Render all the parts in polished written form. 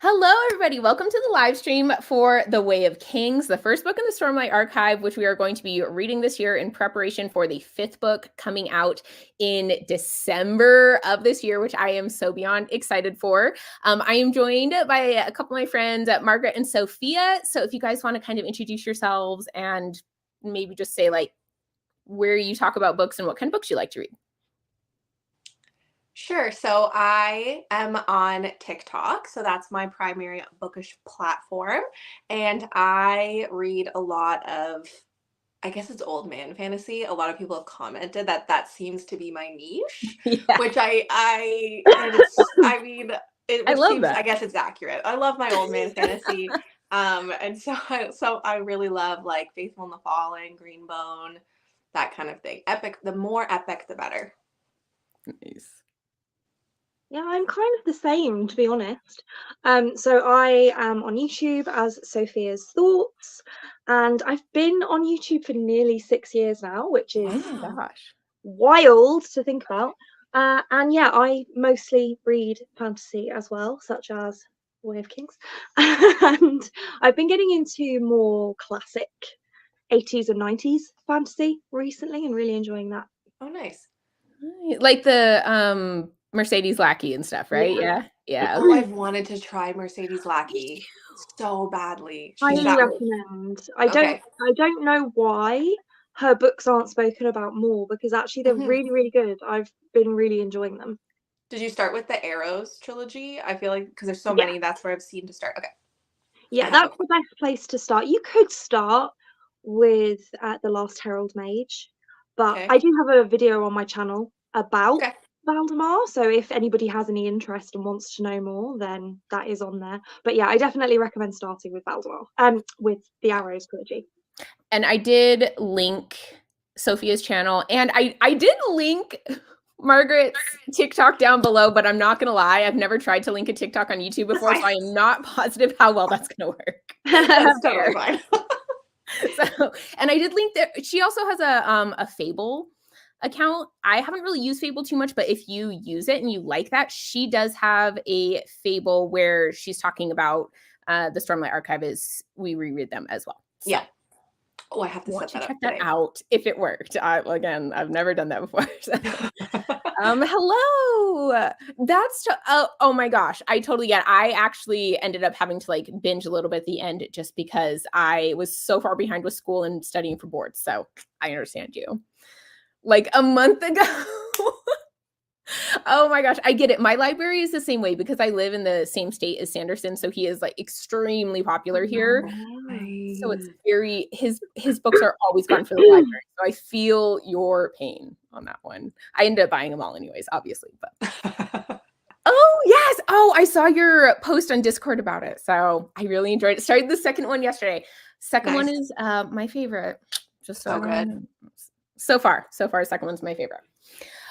Hello, everybody. Welcome to the live stream for The Way of Kings, the first book in the Stormlight Archive, which we are going to be reading this year in preparation for the fifth book coming out in December of this year, which I am so beyond excited for. I am joined by a couple of my friends, Margaret and Sophia. So if you guys want to kind of introduce yourselves and maybe just say like where you talk about books and what kind of books you like to read. Sure. So I am on TikTok. So that's my primary bookish platform. And I read a lot of, I guess it's old man fantasy. A lot of people have commented that that seems to be my niche, Yeah, which and it's, I mean, I which love seems, that. I guess it's accurate. I love my old man fantasy. And so I really love like Faithful and the Fallen, Greenbone, that kind of thing. Epic, the more epic, the better. Nice. Yeah, I'm kind of the same, to be honest. So I am on YouTube as Sophia's Thoughts, and I've been on YouTube for nearly 6 years now, which is Oh my gosh. wild to think about. And yeah, I mostly read fantasy as well, such as Way of Kings. And I've been getting into more classic 80s and 90s fantasy recently and really enjoying that. Oh, nice. Like the Mercedes Lackey and stuff, right? Yeah. Yeah. Oh, I've wanted to try Mercedes Lackey so badly. She's Highly that recommend. okay. I don't know why her books aren't spoken about more because actually they're Mhm. really, really good. I've been really enjoying them. Did you start with the Arrows trilogy? I feel like because there's so Yeah, many, that's where I've seen to start. Okay, I yeah, have that's them. the best place to start. You could start with The Last Herald Mage, but Okay, I do have a video on my channel about okay. Valdemar, so if anybody has any interest and wants to know more, then that is on there. But yeah, I definitely recommend starting with Valdemar, with the Arrows trilogy. And I did link Sophia's channel and I did link Margaret's TikTok down below, but I'm not gonna lie, I've never tried to link a TikTok on YouTube That's before, fine. so I am not positive how well that's gonna work. That's totally fine. So, and I did link that she also has a Fable account. I haven't really used Fable too much, but if you use it and you like that, she does have a Fable where she's talking about the Stormlight Archive is we reread them as well. So Yeah. Oh, I have to want set to that check up that today. out if it worked. Again, I've never done that before. So. Hello. Oh my gosh, I totally get it. I actually ended up having to like binge a little bit at the end just because I was so far behind with school and studying for boards. So I understand you. Like a month ago. Oh my gosh, I get it. My library is the same way because I live in the same state as Sanderson, so he is like extremely popular here. So it's Right. very his books are always gone for the library. So I feel your pain on that one. I ended up buying them all anyways, obviously. But oh yes. Oh, I saw your post on Discord about it. So I really enjoyed it. Started the second one yesterday. Second one Nice. is my favorite. Just so So everyone good. knows. So far, second one's my favorite.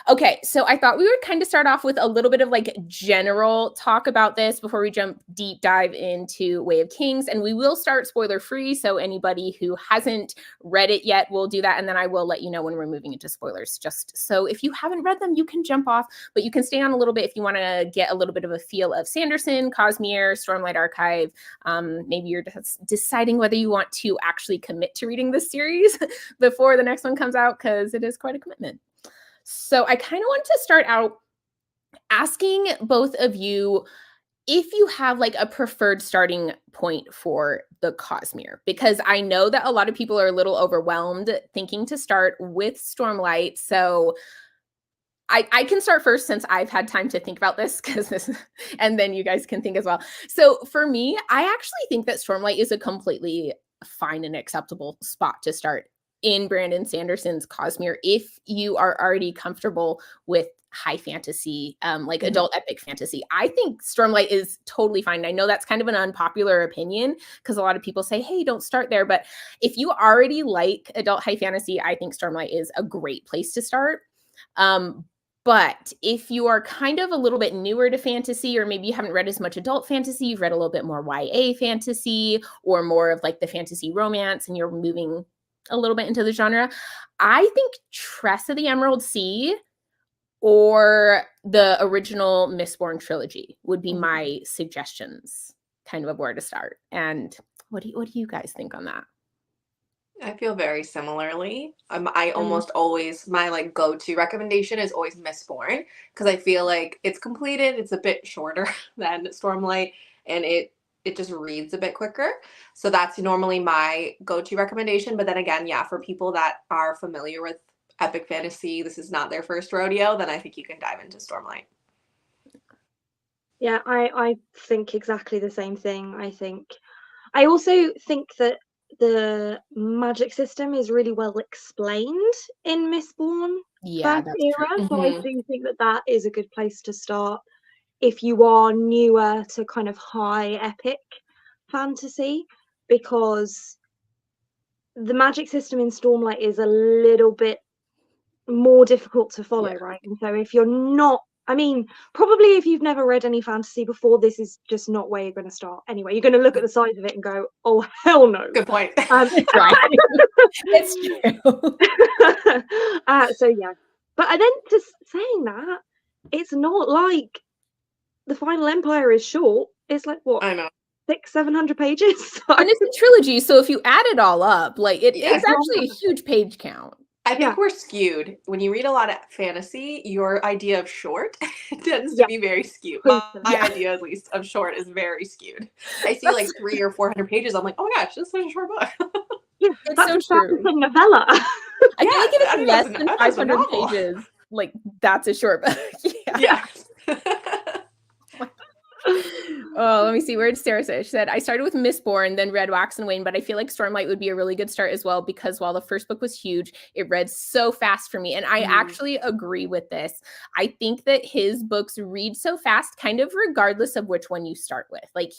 Okay, so I thought we would kind of start off with a little bit of like general talk about this before we jump deep dive into Way of Kings. And we will start spoiler free. So anybody who hasn't read it yet will do that. And then I will let you know when we're moving into spoilers. Just so if you haven't read them, you can jump off, but you can stay on a little bit if you want to get a little bit of a feel of Sanderson, Cosmere, Stormlight Archive. Maybe you're deciding whether you want to actually commit to reading this series before the next one comes out, because it is quite a commitment. So I kind of want to start out asking both of you if you have like a preferred starting point for the Cosmere, because I know that a lot of people are a little overwhelmed thinking to start with Stormlight. So I can start first since I've had time to think about this and then you guys can think as well. So for me, I actually think that Stormlight is a completely fine and acceptable spot to start in Brandon Sanderson's Cosmere if you are already comfortable with high fantasy, like Mhm. adult epic fantasy. I think Stormlight is totally fine. I know that's kind of an unpopular opinion because a lot of people say, hey, don't start there. But if you already like adult high fantasy, I think Stormlight is a great place to start. But if you are kind of a little bit newer to fantasy, or maybe you haven't read as much adult fantasy, you've read a little bit more YA fantasy or more of like the fantasy romance, and you're moving a little bit into the genre, I think Tress of the Emerald Sea or the original Mistborn trilogy would be my suggestions, kind of where to start. And what do you guys think on that? I feel very similarly. I almost always, my like go-to recommendation is always Mistborn, because I feel like it's completed. It's a bit shorter than Stormlight, and it just reads a bit quicker. So that's normally my go-to recommendation. But then again, yeah, for people that are familiar with epic fantasy, this is not their first rodeo, then I think you can dive into Stormlight. Yeah, I think exactly the same thing. I also think that the magic system is really well explained in Mistborn Yeah, first that's era, true. so I do think that that is a good place to start if you are newer to kind of high epic fantasy, because the magic system in Stormlight is a little bit more difficult to follow, Yeah. right? And so if you're not, I mean, probably if you've never read any fantasy before, this is just not where you're going to start. Anyway, you're going to look at the size of it and go, "Oh hell no!" Good point. Right. It's true. So yeah, but then just saying that, it's not like the Final Empire is short. It's like what, I know. 600-700 pages. And it's a trilogy, so if you add it all up, like it's Yeah. actually a huge page count. I think Yeah. we're skewed. When you read a lot of fantasy, your idea of short tends Yeah. to be very skewed. Totally. My Yeah. idea, at least, of short is very skewed. I see like 300 or 400 pages. I'm like, oh my gosh, this is such a short book. Yeah, It's that's so a true. Sanderson novella. I feel like if I it's think less that's than that's a 500 novel. pages, like that's a short book. Yeah. Yeah. Oh, let me see. Where did Sarah say? She said, I started with Mistborn, then read Wax and Wane, but I feel like Stormlight would be a really good start as well, because while the first book was huge, it read so fast for me. And I actually agree with this. I think that his books read so fast, kind of regardless of which one you start with. Like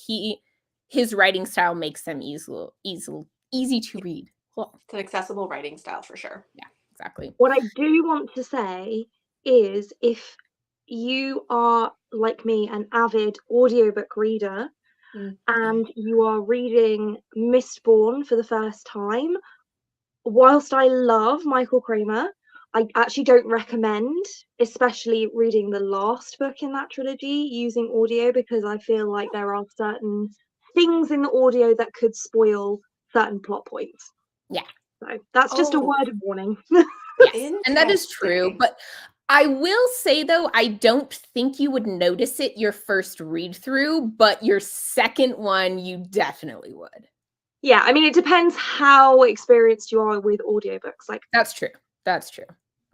his writing style makes them easy to read. Cool. It's an accessible writing style for sure. Yeah, exactly. What I do want to say is, if you are like me, an avid audiobook reader, and you are reading Mistborn for the first time, whilst I love Michael Kramer, I actually don't recommend, especially reading the last book in that trilogy, using audio, because I feel like there are certain things in the audio that could spoil certain plot points. Yeah. So that's just a word of warning. Yes, and that is true. But I will say, though, I don't think you would notice it your first read through, but your second one, you definitely would. Yeah, I mean, it depends how experienced you are with audiobooks. Like, that's true. That's true.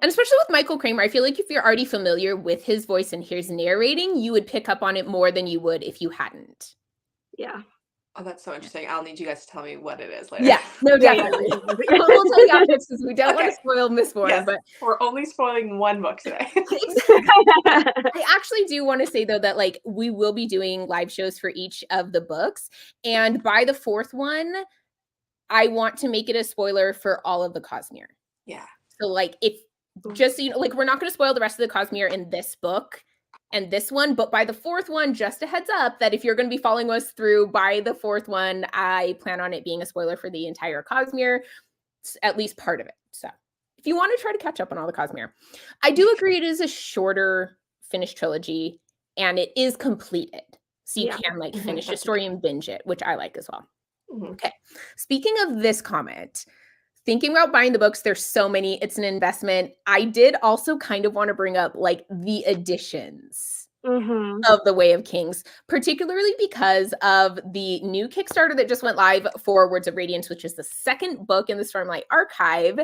And especially with Michael Kramer, I feel like if you're already familiar with his voice and his narrating, you would pick up on it more than you would if you hadn't. Yeah. Oh, that's so interesting. I'll need you guys to tell me what it is later. Yeah, no, definitely. We'll tell you after, because we don't want to spoil Mistborn. Yes, but we're only spoiling one book today. I actually do want to say, though, that like we will be doing live shows for each of the books. And by the fourth one, I want to make it a spoiler for all of the Cosmere. Yeah. So like if just so you know, like we're not going to spoil the rest of the Cosmere in this book and this one, but by the fourth one, just a heads up that if you're going to be following us through by the fourth one, I plan on it being a spoiler for the entire Cosmere, at least part of it. So if you want to try to catch up on all the Cosmere, I do agree it is a shorter finished trilogy and it is completed. So you can like finish a story and binge it, which I like as well. Okay. Speaking of this comment, thinking about buying the books, there's so many, it's an investment. I did also kind of want to bring up like the editions of The Way of Kings, particularly because of the new Kickstarter that just went live for Words of Radiance, which is the second book in the Stormlight Archive,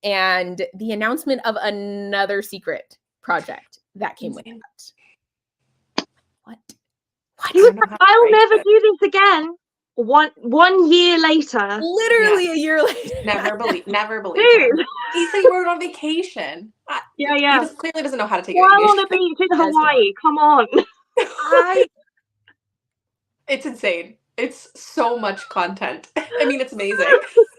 and the announcement of another secret project that came with it. What? I'll never do this again. One year later, literally a year later. Never believe Dude. him. He said you were on vacation. Yeah. He clearly doesn't know how to take While a vacation. on a beach in Hawaii, come on. It's insane. It's so much content. I mean, it's amazing.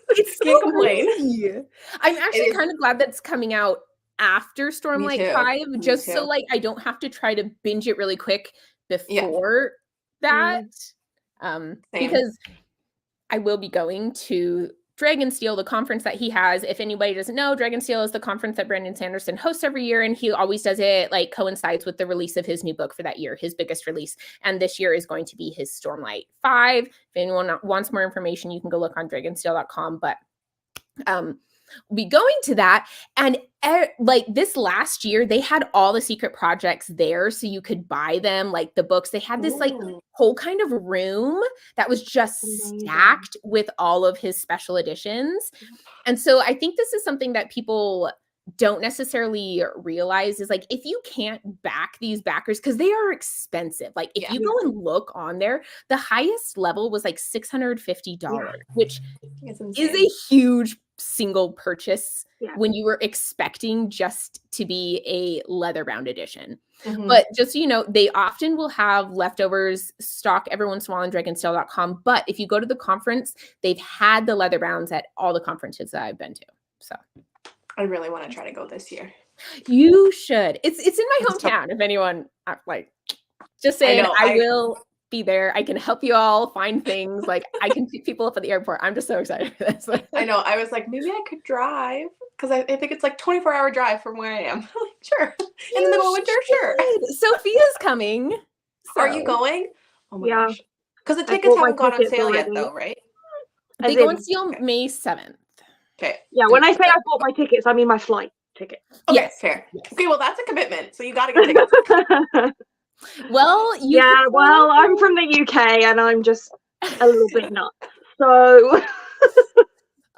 It's Can't so complain. crazy. I'm actually kind of glad that's coming out after Stormlight 5, just so like I don't have to try to binge it really quick before that. Because I will be going to Dragonsteel, the conference that he has, if anybody doesn't know, Dragonsteel is the conference that Brandon Sanderson hosts every year, and he always does it like coincides with the release of his new book for that year, his biggest release. And this year is going to be his Stormlight 5. If anyone wants more information, you can go look on dragonsteel.com. But we'll be going to that. And like this last year, they had all the secret projects there so you could buy them, like the books. They had this like whole kind of room that was just stacked with all of his special editions. And so I think this is something that people don't necessarily realize is like, if you can't back these backers, because they are expensive. Like if you go and look on there, the highest level was like $650, which is a huge single purchase when you were expecting just to be a leather bound edition. But just so you know, they often will have leftovers stock every once in a while on dragonsteel.com. But if you go to the conference, they've had the leather bounds at all the conferences that I've been to. So I really want to try to go this year. You should. It's in my hometown. If anyone like, just saying, I will be there. I can help you all find things. Like I can pick people up at the airport. I'm just so excited for this. I know. I was like, maybe I could drive because I think it's like 24-hour drive from where I am. Sure. In the middle of winter, sure. Sophia's coming. So. Are you going? Oh my gosh. Because the tickets haven't gone on sale yet, though, right? They go on sale May 7th. Okay. Yeah, when I say I bought my tickets, I mean my flight ticket. Okay, yes, fair. Yes. Okay, well, that's a commitment. So you got to get tickets. Well, I'm from the UK and I'm just a little bit nuts. So.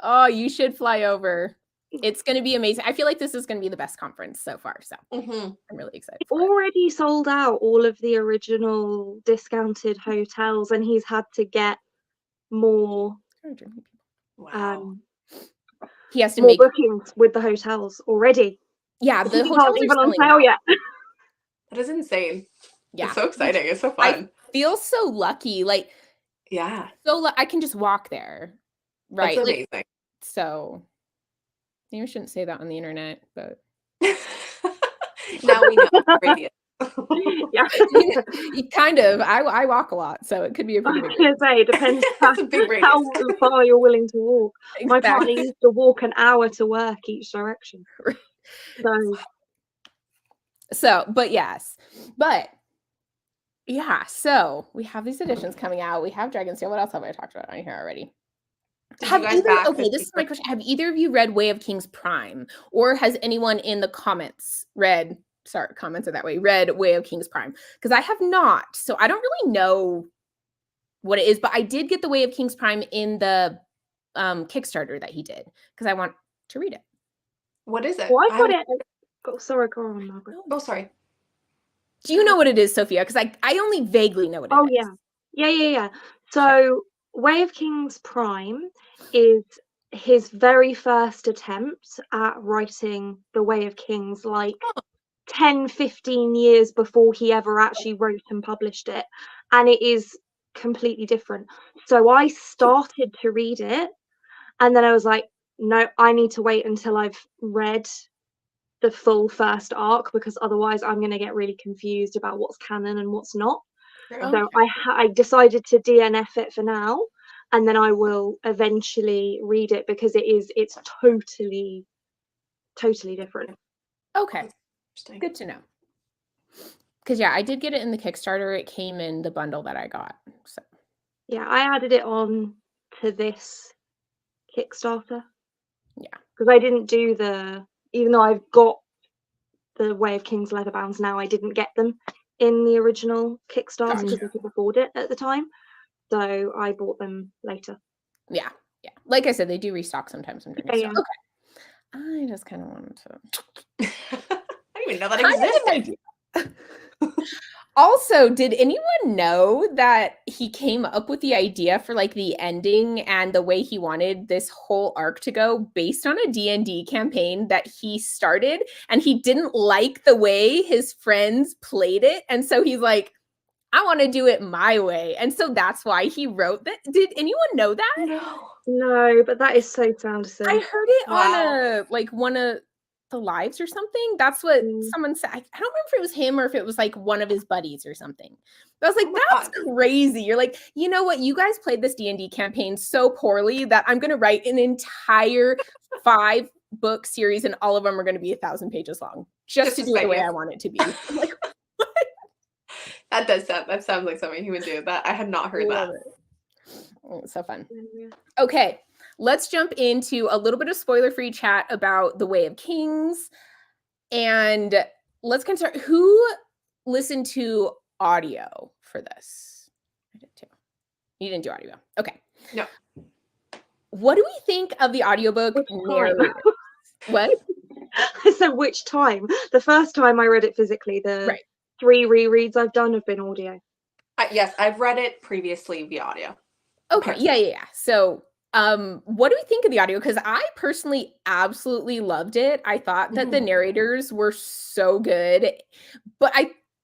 Oh, you should fly over. It's going to be amazing. I feel like this is going to be the best conference so far. So I'm really excited. Already sold out all of the original discounted hotels, and he's had to get more. Wow. He has to more make bookings with the hotels already. Yeah, the hotels aren't even on sale yet. That is insane. Yeah, it's so exciting. It's so fun. I feel so lucky. Like, yeah, so I can just walk there. Right. That's amazing. Like, so maybe I shouldn't say that on the internet, but now we know. Radio. Yeah, kind of. I walk a lot, so it could be a pretty big. It depends how far you're willing to walk. Exactly. My partner used to walk an hour to work each direction. But yes, but yeah. So we have these editions coming out. We have Dragonsteel. What else have I talked about on here already? This is my question. Have either of you read Way of Kings Prime, or has anyone in the comments read? Sorry, comments are that way. Read Way of Kings Prime, because I have not, so I don't really know what it is. But I did get the Way of Kings Prime in the Kickstarter that he did because I want to read it. What is it? Well, I got it. Oh, sorry, go on, Margaret. Oh, sorry. Do you know what it is, Sophia? Because I only vaguely know what it is. Yeah. So Way of Kings Prime is his very first attempt at writing the Way of Kings, like 10-15 years before he ever actually wrote and published it, and it is completely different. So I started to read it, and then I was like, no, I need to wait until I've read the full first arc, because otherwise I'm going to get really confused about what's canon and what's not. So I decided to DNF it for now, and then I will eventually read it, because it's totally different. Okay. Good to know. Because I did get it in the Kickstarter. It came in the bundle that I got. So yeah, I added it on to this Kickstarter. Yeah. Because I didn't do even though I've got the Way of Kings leatherbounds now, I didn't get them in the original Kickstarter because I could afford it at the time. So I bought them later. Yeah. Like I said, they do restock sometimes. Yeah. Okay. I just kind of wanted to. I didn't even know that existed. Also, did anyone know that he came up with the idea for like the ending and the way he wanted this whole arc to go based on a D&D campaign that he started, and he didn't like the way his friends played it, and so he's like, I want to do it my way, and so that's why he wrote that. Did anyone know that? No, but that is so Sanderson. I heard it on one of the lives or something. That's what Mm. someone said. I don't remember if it was him or if it was like one of his buddies or something. But I was like, Oh my that's God. crazy. You're like, you know what? You guys played this D&D campaign so poorly that I'm going to write an entire 5-book series and all of them are going to be 1,000 pages long just to do it the way I want it to be. I'm like, That sounds like something he would do. That I had not heard that. Oh, it's so fun. Yeah. Okay, let's jump into a little bit of spoiler-free chat about The Way of Kings. And let's start. Who listened to audio for this? I did too. You didn't do audio. Okay. No. What do we think of the audiobook narrator? What? I said which time? The first time I read it physically, the 3 rereads I've done have been audio. Yes, I've read it previously via audio. Okay, yeah. So, what do we think of the audio? Because I personally absolutely loved it. I thought that the narrators were so good, but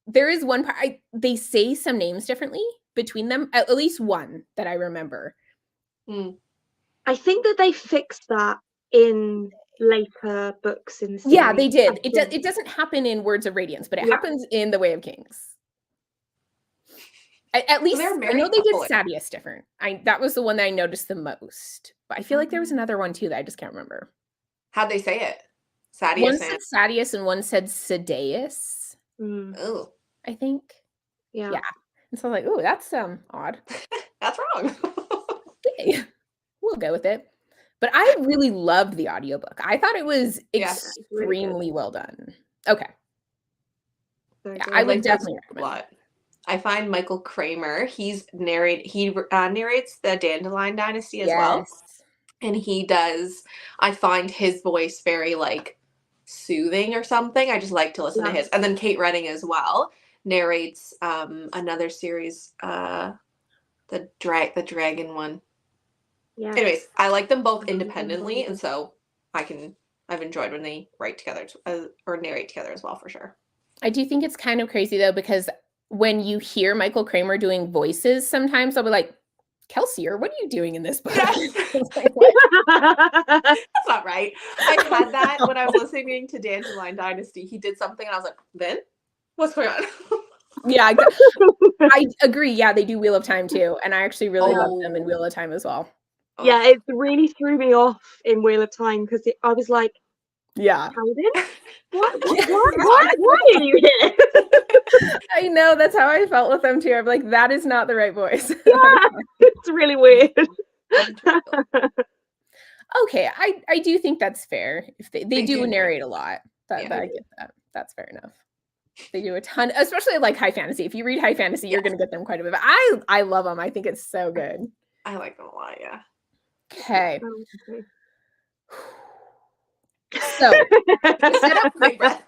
there is one part they say some names differently between them. At least one that I remember. I think that they fixed that in later books in the series. Yeah, they did. It doesn't happen in Words of Radiance, but it happens in The Way of Kings. At least I know they did Sadius different. That was the one that I noticed the most. But I feel like there was another one too that I just can't remember. How'd they say it? Sadius. One said Sadius and one said Sadeus. Oh, I think. Yeah. And so I'm like, oh, that's odd. That's wrong. Okay. We'll go with it. But I really loved the audiobook. I thought it was extremely well done. Okay. Yeah, I would definitely recommend it. I find Michael Kramer, he narrates the Dandelion Dynasty as well. And I find his voice very like soothing or something. I just like to listen to his. And then Kate Redding as well narrates another series, the dragon one. Yeah. Anyways, I like them both independently, and so I've enjoyed when they write together or narrate together as well, for sure. I do think it's kind of crazy though, because when you hear Michael Kramer doing voices, sometimes I'll be like, Kelsey, or what are you doing in this book? Yes. That's not right. I had that when I was listening to Dandelion Dynasty. He did something and I was like, then? What's going on? Yeah, I agree. Yeah, they do Wheel of Time too. And I actually really love them in Wheel of Time as well. Yeah, it really threw me off in Wheel of Time because I was like, Paladin? What are you here? I know, that's how I felt with them too. I'm like, that is not the right voice. Yeah, it's really weird. Okay, I do think that's fair. If they do narrate a lot. I get that. That's fair enough. They do a ton, especially like high fantasy. If you read high fantasy, you're going to get them quite a bit. But I love them. I think it's so good. I like them a lot, yeah. Okay. So, the setup, big breath.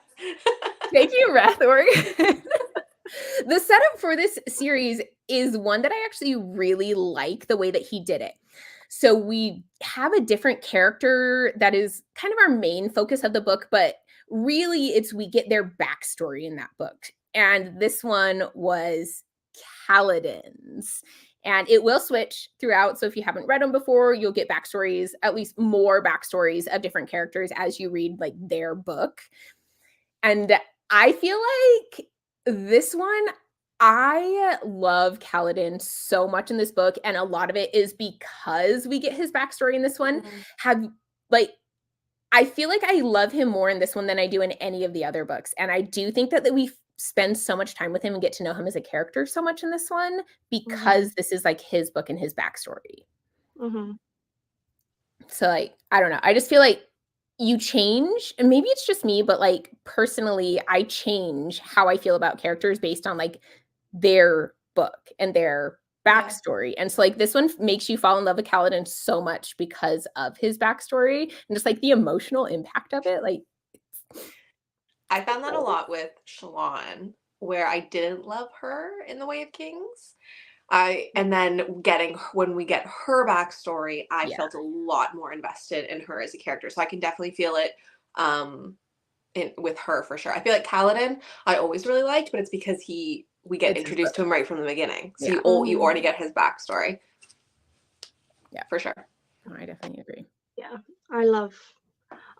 Taking a breath, the setup for this series is one that I actually really like the way that he did it. So we have a different character that is kind of our main focus of the book, but really we get their backstory in that book. And this one was Kaladin's. And it will switch throughout. So if you haven't read them before, you'll get backstories, at least more backstories of different characters as you read like their book. And I feel like this one, I love Kaladin so much in this book. And a lot of it is because we get his backstory in this one. I feel like I love him more in this one than I do in any of the other books. And I do think that we spend so much time with him and get to know him as a character so much in this one because this is like his book and his backstory. So like, I don't know. I just feel like you change, and maybe it's just me, but like personally, I change how I feel about characters based on like their book and their backstory. And so like this one makes you fall in love with Kaladin so much because of his backstory and just like the emotional impact of it. Like, I found that a lot with Shallan, where I didn't love her in The Way of Kings. And then when we get her backstory, I felt a lot more invested in her as a character. So I can definitely feel it with her for sure. I feel like Kaladin, I always really liked, but it's because we get introduced to him right from the beginning. So you already get his backstory. Yeah, for sure. I definitely agree. Yeah, I love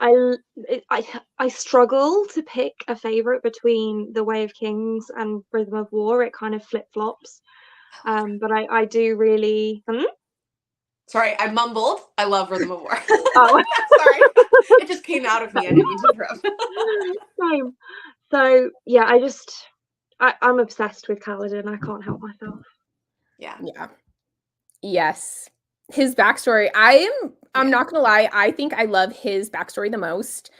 I struggle to pick a favorite between The Way of Kings and Rhythm of War. It kind of flip-flops. But I do really. Sorry, I mumbled. I love Rhythm of War. Oh. Sorry. It just came out of me. I didn't mean to interrupt. Same. So yeah, I'm obsessed with Kaladin. I can't help myself. Yeah. Yes. His backstory. I'm not gonna lie, I think I love his backstory the most.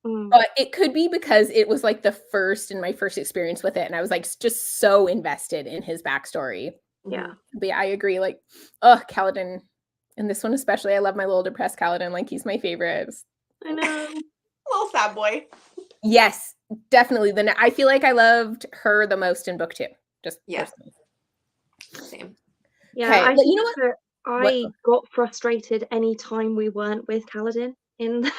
But it could be because it was like my first experience with it, and I was like just so invested in his backstory. Yeah. But yeah, I agree. Like, Kaladin, and this one especially, I love my little depressed Kaladin. Like, he's my favorite. I know. Little sad boy. Yes, definitely. Then I feel like I loved her the most in book 2. Just personally. Same. Yeah, okay, I but you know what? I got frustrated any time we weren't with Kaladin in this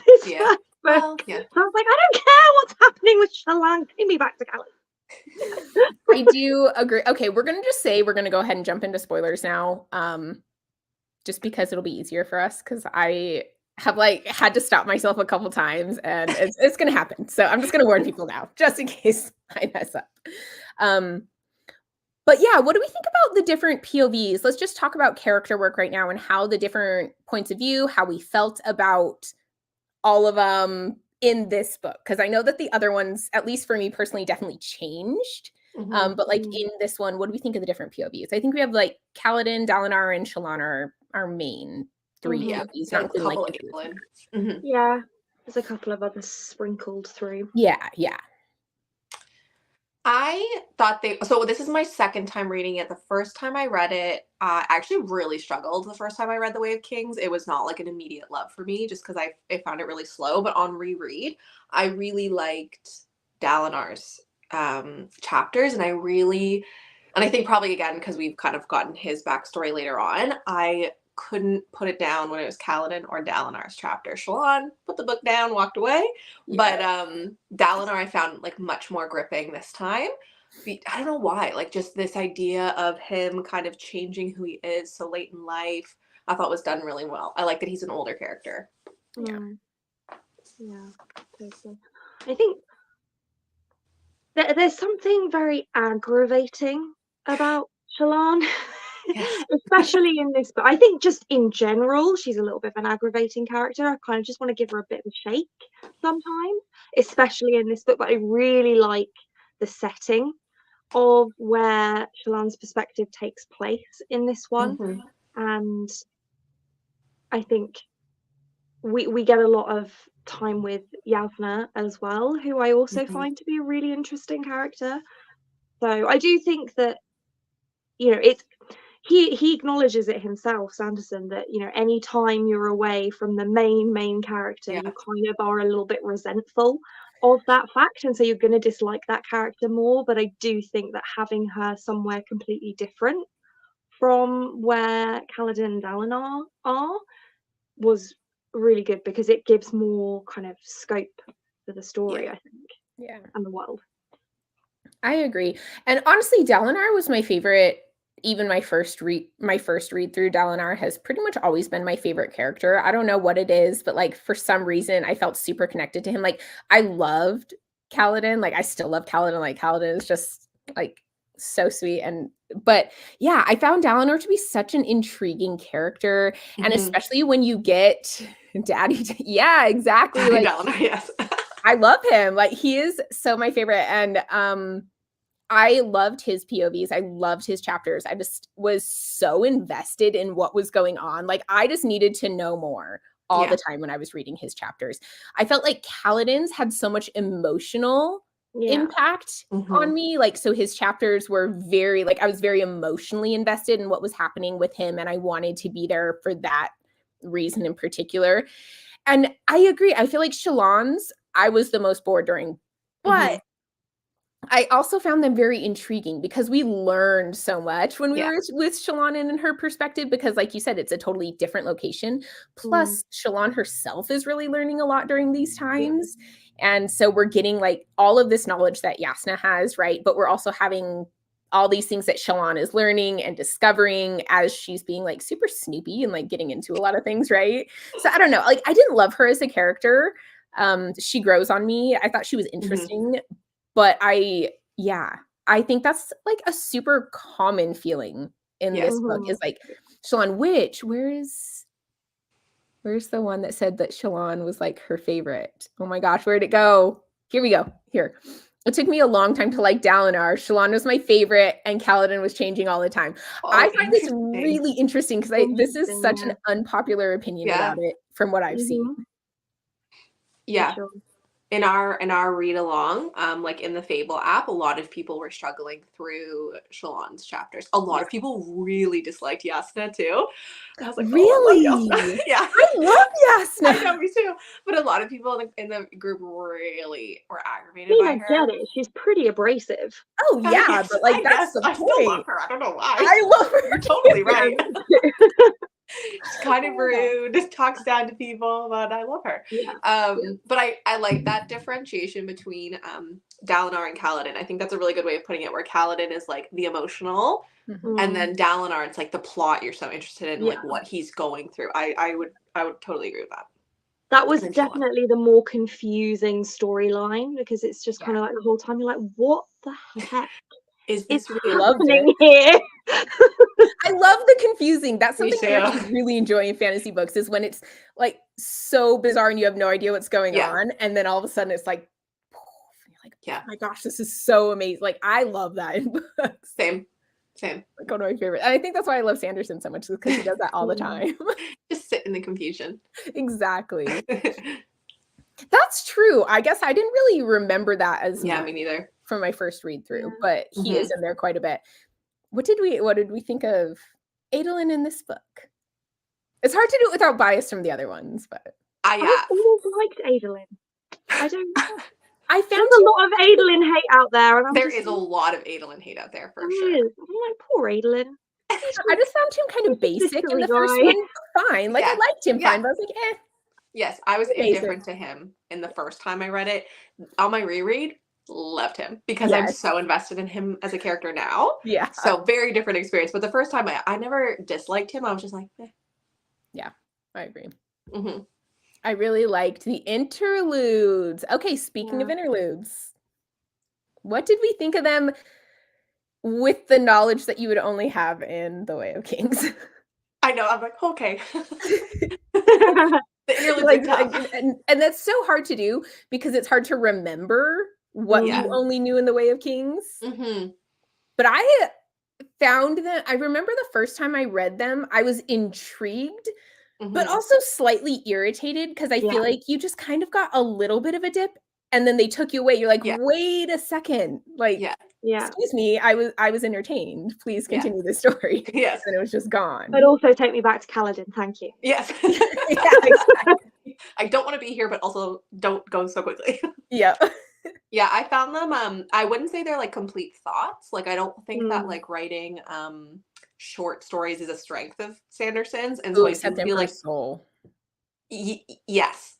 first book. Well, yeah. So I was like, I don't care what's happening with Shallan. Take me back to Kaladin. I do agree. Okay, we're gonna just say we're gonna go ahead and jump into spoilers now. Just because it'll be easier for us, because I have like had to stop myself a couple times, and it's gonna happen. So I'm just gonna warn people now, just in case I mess up. But yeah, what do we think about the different POVs? Let's just talk about character work right now and how the different points of view, how we felt about all of them in this book. Because I know that the other ones, at least for me personally, definitely changed. But like in this one, what do we think of the different POVs? I think we have like Kaladin, Dalinar, and Shallan are main 3 POVs, not including like Yeah, there's a couple of others sprinkled through. Yeah. I thought so this is my second time reading it. The first time I read it, I actually really struggled the first time I read The Way of Kings. It was not like an immediate love for me, just because I found it really slow. But on reread, I really liked Dalinar's chapters, and I think probably again because we've kind of gotten his backstory later on, I couldn't put it down when it was Kaladin or Dalinar's chapter. Shallan put the book down, walked away. But Dalinar I found like much more gripping this time. I don't know why. Like just this idea of him kind of changing who he is so late in life, I thought was done really well. I like that he's an older character. Yeah, totally. I think there's something very aggravating about Shallan. Yes. Especially in this, but I think just in general, she's a little bit of an aggravating character. I kind of just want to give her a bit of a shake sometimes, especially in this book. But I really like the setting of where Shallan's perspective takes place in this one, and I think we get a lot of time with Yasna as well, who I also find to be a really interesting character. So I do think that, you know, it's he acknowledges it himself, Sanderson, that, you know, any time you're away from the main character, you kind of are a little bit resentful of that fact, and so you're going to dislike that character more. But I do think that having her somewhere completely different from where Kaladin and Dalinar are was really good, because it gives more kind of scope for the story, I think, and the world. I agree. And honestly, Dalinar was my favorite. Even my first read through, Dalinar has pretty much always been my favorite character. I don't know what it is, but like for some reason I felt super connected to him. Like I loved Kaladin, like I still love Kaladin. Like Kaladin is just like so sweet. But yeah, I found Dalinar to be such an intriguing character, and especially when you get Daddy. Yeah, exactly. Daddy like Dalinar, yes. I love him. Like he is so my favorite, and I loved his POVs. I loved his chapters. I just was so invested in what was going on. Like I just needed to know more all the time when I was reading his chapters. I felt like Kaladin's had so much emotional impact on me. Like, so his chapters were very, like, I was very emotionally invested in what was happening with him, and I wanted to be there for that reason in particular. And I agree. I feel like Shallan's, I was the most bored during, but I also found them very intriguing because we learned so much when we were with Shallan and her perspective, because like you said, it's a totally different location. Plus Shallan herself is really learning a lot during these times. And so we're getting like all of this knowledge that Yasna has, right? But we're also having all these things that Shallan is learning and discovering as she's being like super snoopy and like getting into a lot of things, right? So I don't know, like I didn't love her as a character. She grows on me. I thought she was interesting, but I think that's like a super common feeling in this book is like Shallan, where's the one that said that Shallan was like her favorite? Oh my gosh, where'd it go? Here we go. Here. It took me a long time to like Dalinar. Shallan was my favorite, and Kaladin was changing all the time. I find this really interesting because this is such an unpopular opinion about it from what I've seen. Yeah. Sure. In our read along, like in the Fable app, a lot of people were struggling through Shallan's chapters. A lot of people really disliked Yasna too. I was like, really? Oh, I love Yasna. Yeah, I love Yasna. I know, me too. But a lot of people in the group really were aggravated by her. I get it. She's pretty abrasive. Oh yeah, but like that's the point. I still love her. I don't know why. I love her. You're totally right. She's kind of rude, just talks down to people, but I love her. But I like that differentiation between Dalinar and Kaladin. I think that's a really good way of putting it, where Kaladin is like the emotional, and then Dalinar, it's like the plot you're so interested in, like what he's going through. I would totally agree with that. That was definitely the more confusing storyline, because it's just kind of like the whole time you're like, what the heck is this really happening here? I love the confusing. That's something I actually really enjoy in fantasy books, is when it's like so bizarre and you have no idea what's going on, and then all of a sudden it's like, oh my gosh, this is so amazing. Like I love that in books. Same. Like one of my favorite. And I think that's why I love Sanderson so much, because he does that all the time. Just sit in the confusion. Exactly. That's true. I guess I didn't really remember that as much me neither from my first read through, but he is in there quite a bit. What did we think of Adolin in this book? It's hard to do it without bias from the other ones, but I always liked Adolin. I don't know. I found a lot of Adolin hate out there, and there is a lot of Adolin hate out there for sure. I'm like, poor Adolin. I just found him kind of basic in the first one. Fine, like I liked him fine, but I was like, eh. Yes, I was indifferent to him in the first time I read it. On my reread, loved him because I'm so invested in him as a character now. Yeah. So very different experience. But the first time I never disliked him. I was just like, eh. Yeah, I agree. I really liked the interludes. Okay, speaking of interludes, what did we think of them with the knowledge that you would only have in The Way of Kings? I know. I'm like, okay. And that's so hard to do because it's hard to remember what you only knew in The Way of Kings. But I found that I remember the first time I read them, I was intrigued, but also slightly irritated, because I feel like you just kind of got a little bit of a dip and then they took you away. You're like, wait a second. Like, excuse me, I was entertained. Please continue the story. Yes. And it was just gone. But also take me back to Kaladin. Thank you. Yes. Exactly. I don't want to be here, but also don't go so quickly. Yeah, I found them, I wouldn't say they're like complete thoughts. Like, I don't think that like writing short stories is a strength of Sanderson's. And so I feel like Soul. Yes,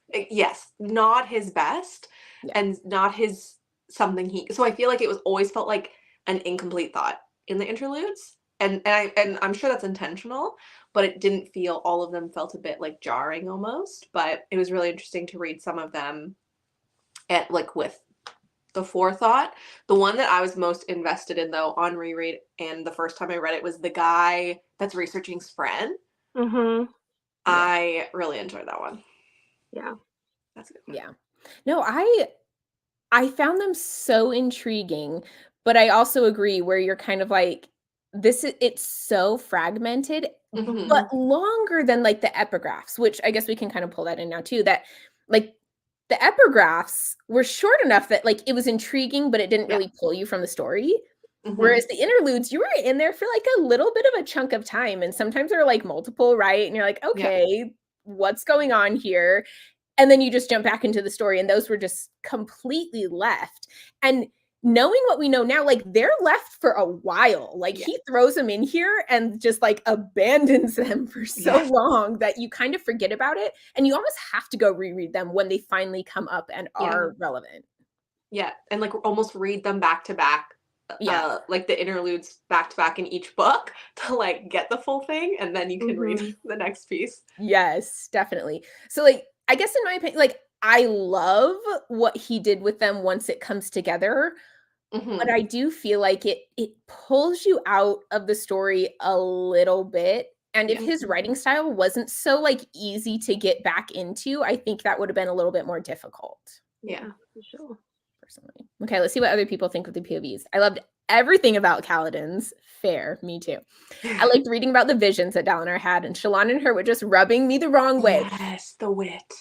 not his best and not his something so I feel like it was always felt like an incomplete thought in the interludes. And I'm sure that's intentional, but it didn't feel, all of them felt a bit like jarring almost. But it was really interesting to read some of them at like with the forethought. The one that I was most invested in though on reread and the first time I read it was the guy that's researching Spren. I really enjoyed that one. Yeah. That's a good one. Yeah. No, I found them so intriguing, but I also agree where you're kind of like, it's so fragmented, but longer than like the epigraphs, which I guess we can kind of pull that in now too, that like the epigraphs were short enough that like it was intriguing, but it didn't really pull you from the story. Whereas the interludes, you were in there for like a little bit of a chunk of time, and sometimes they're like multiple, right? And you're like, okay, what's going on here? And then you just jump back into the story, and those were just completely left. And knowing what we know now, like they're left for a while. Like he throws them in here and just like abandons them for so long that you kind of forget about it. And you almost have to go reread them when they finally come up and are relevant. Yeah. And like almost read them back to back Yeah. like the interludes back to back in each book to like get the full thing, and then you can read the next piece. Yes, definitely. So like I guess in my opinion, like I love what he did with them once it comes together, but I do feel like it pulls you out of the story a little bit. And if his writing style wasn't so like easy to get back into, I think that would have been a little bit more difficult. Yeah, for sure. Personally. Okay, let's see what other people think of the POVs. I loved everything about Kaladin's. Fair, me too. I liked reading about the visions that Dalinar had, and Shallan and her were just rubbing me the wrong way. Yes, the wit.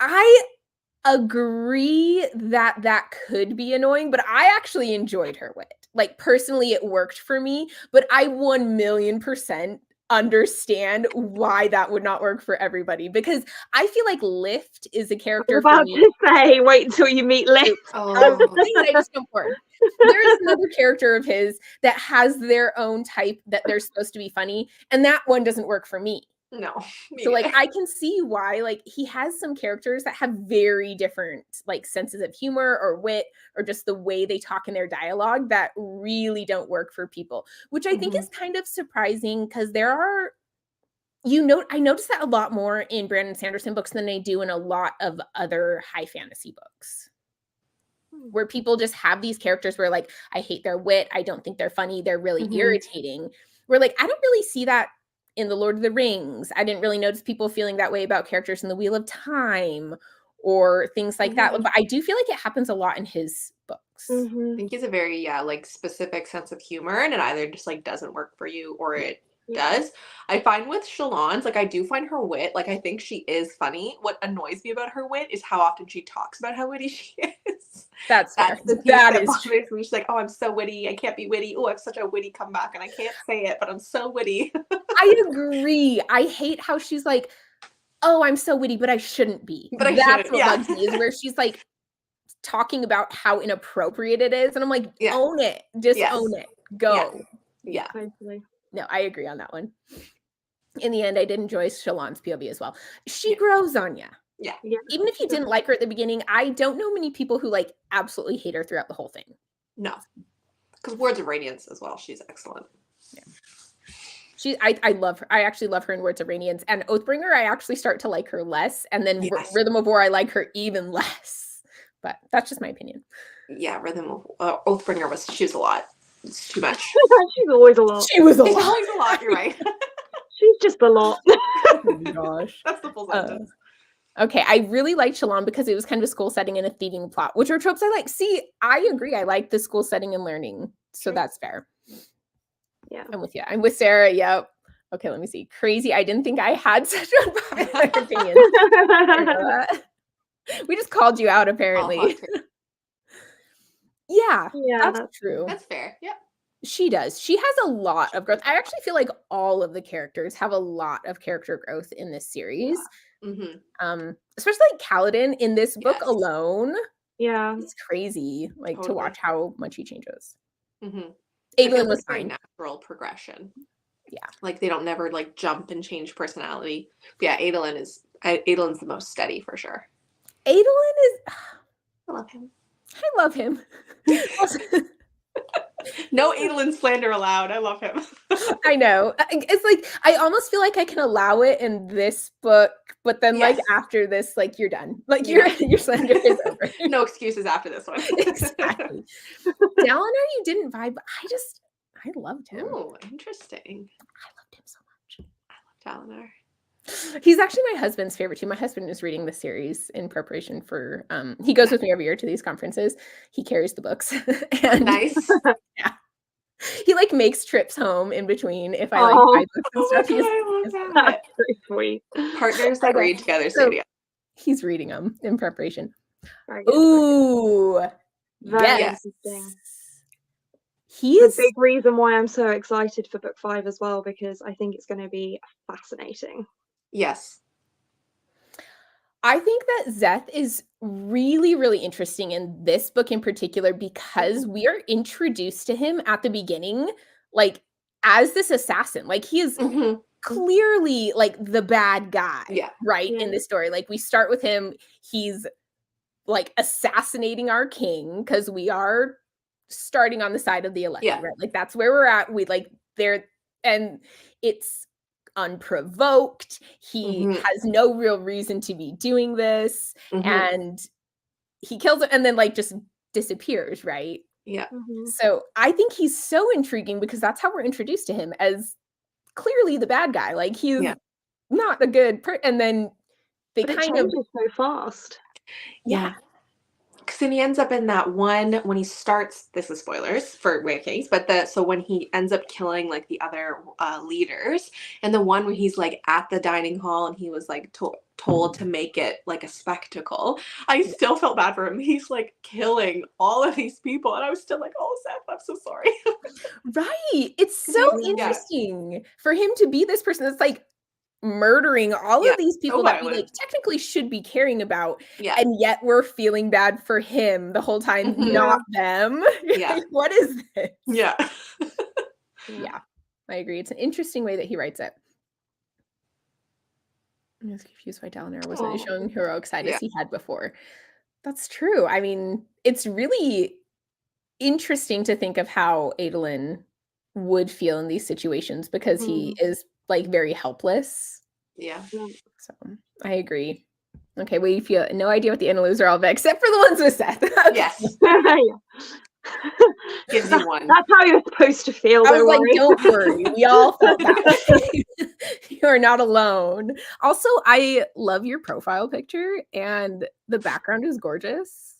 I agree that that could be annoying, but I actually enjoyed her wit. Like personally, it worked for me, but I 1,000,000% understand why that would not work for everybody, because I feel like Lift is a character for me. To say, wait until you meet Lift. I just don't work. There is another character of his that has their own type that they're supposed to be funny, and that one doesn't work for me. No. So like I can see why like he has some characters that have very different like senses of humor or wit or just the way they talk in their dialogue that really don't work for people, which I think is kind of surprising because there are, I notice that a lot more in Brandon Sanderson books than I do in a lot of other high fantasy books, where people just have these characters where like I hate their wit, I don't think they're funny, they're really irritating. Where like I don't really see that in the Lord of the Rings. I didn't really notice people feeling that way about characters in the Wheel of Time or things like that. But I do feel like it happens a lot in his books. I think he's a very, like specific sense of humor, and it either just like doesn't work for you or it does. I find with Shallan's, like I do find her wit, like I think she is funny. What annoys me about her wit is how often she talks about how witty she is. That's the piece that bothers me. She's like, oh, I'm so witty, I can't be witty. Oh, I have such a witty comeback and I can't say it, but I'm so witty. I agree. I hate how she's like, oh, I'm so witty, but I shouldn't be. But that's what bugs me, is where she's like talking about how inappropriate it is. And I'm like, own it. Just own it. Go. Yeah. Totally. No, I agree on that one. In the end, I did enjoy Shallan's POV as well. She grows on you. Yeah. Even if you didn't like her at the beginning, I don't know many people who like absolutely hate her throughout the whole thing. No. Because Words of Radiance as well. She's excellent. Yeah. I love her. I actually love her in Words of Radiance. And Oathbringer, I actually start to like her less. And then Rhythm of War, I like her even less. But that's just my opinion. Yeah, Oathbringer she was a lot. It's too much. She's always a lot. She was always a lot, you're right. She's just a lot. Oh my gosh. That's the full sentence. Okay, I really liked Shallan because it was kind of a school setting and a thieving plot, which are tropes I like. See, I agree. I like the school setting and learning. So that's fair. Yeah. I'm with you. I'm with Sarah. Yep. Okay, let me see. Crazy. I didn't think I had such unpopular opinions. We just called you out, apparently. Yeah, that's true. That's fair. Yep. She does. She has a lot of growth. I actually feel like all of the characters have a lot of character growth in this series. Especially like Kaladin in this book alone. Yeah. It's crazy, like to watch how much he changes. Adolin was fine. Natural progression. Yeah. Like they don't never like jump and change personality. But yeah, Adolin's the most steady for sure. Adolin is I love him. I love him. No Adolin slander allowed. I love him. I know. It's like I almost feel like I can allow it in this book, but then like after this, like you're done. Like your slander is over. No excuses after this one. Exactly. Dalinar, you didn't vibe, but I loved him. Oh, interesting. I loved him so much. I love Dalinar. He's actually my husband's favorite too. My husband is reading the series in preparation for he goes with me every year to these conferences. He carries the books. And nice. Yeah. He like makes trips home in between if I like buy books and stuff. That's so sweet. Partners that read together. So he's reading them in preparation. Ooh. Yes. He's a big reason why I'm so excited for book 5 as well, because I think it's going to be fascinating. Yes. I think that Szeth is really, really interesting in this book in particular because we are introduced to him at the beginning, like as this assassin. Like he is clearly like the bad guy, right? In this story. Like we start with him, he's like assassinating our king because we are starting on the side of the elected, Yeah. right? Like that's where we're at. We like there, and it's unprovoked. He has no real reason to be doing this, and he kills it and then like just disappears, right? Yeah. So I think he's so intriguing because that's how we're introduced to him as clearly the bad guy. Like he's not a good and then they But it kind of changes so fast. yeah. Because then he ends up in that one when he starts. This is spoilers for Way of Kings, but so when he ends up killing like the other leaders, and the one where he's like at the dining hall and he was like told to make it like a spectacle. I still felt bad for him. He's like killing all of these people, and I was still like, "Oh, Seth, I'm so sorry." Right. It's so interesting for him to be this person that's like murdering all of these people that we like technically should be caring about, and yet we're feeling bad for him the whole time, not them. Like, what is this? Yeah, I agree. It's an interesting way that he writes it. I was confused why Dalinar wasn't showing heroic side as he had before. That's true. I mean, it's really interesting to think of how Adolin would feel in these situations because he is like very helpless. Yeah. So I agree. Okay, we feel no idea what the interludes are all about, except for the ones with Seth. Yes. Gives you one. That's how you're supposed to feel. I was like, don't worry. We all felt that way. You are not alone. Also, I love your profile picture and the background is gorgeous.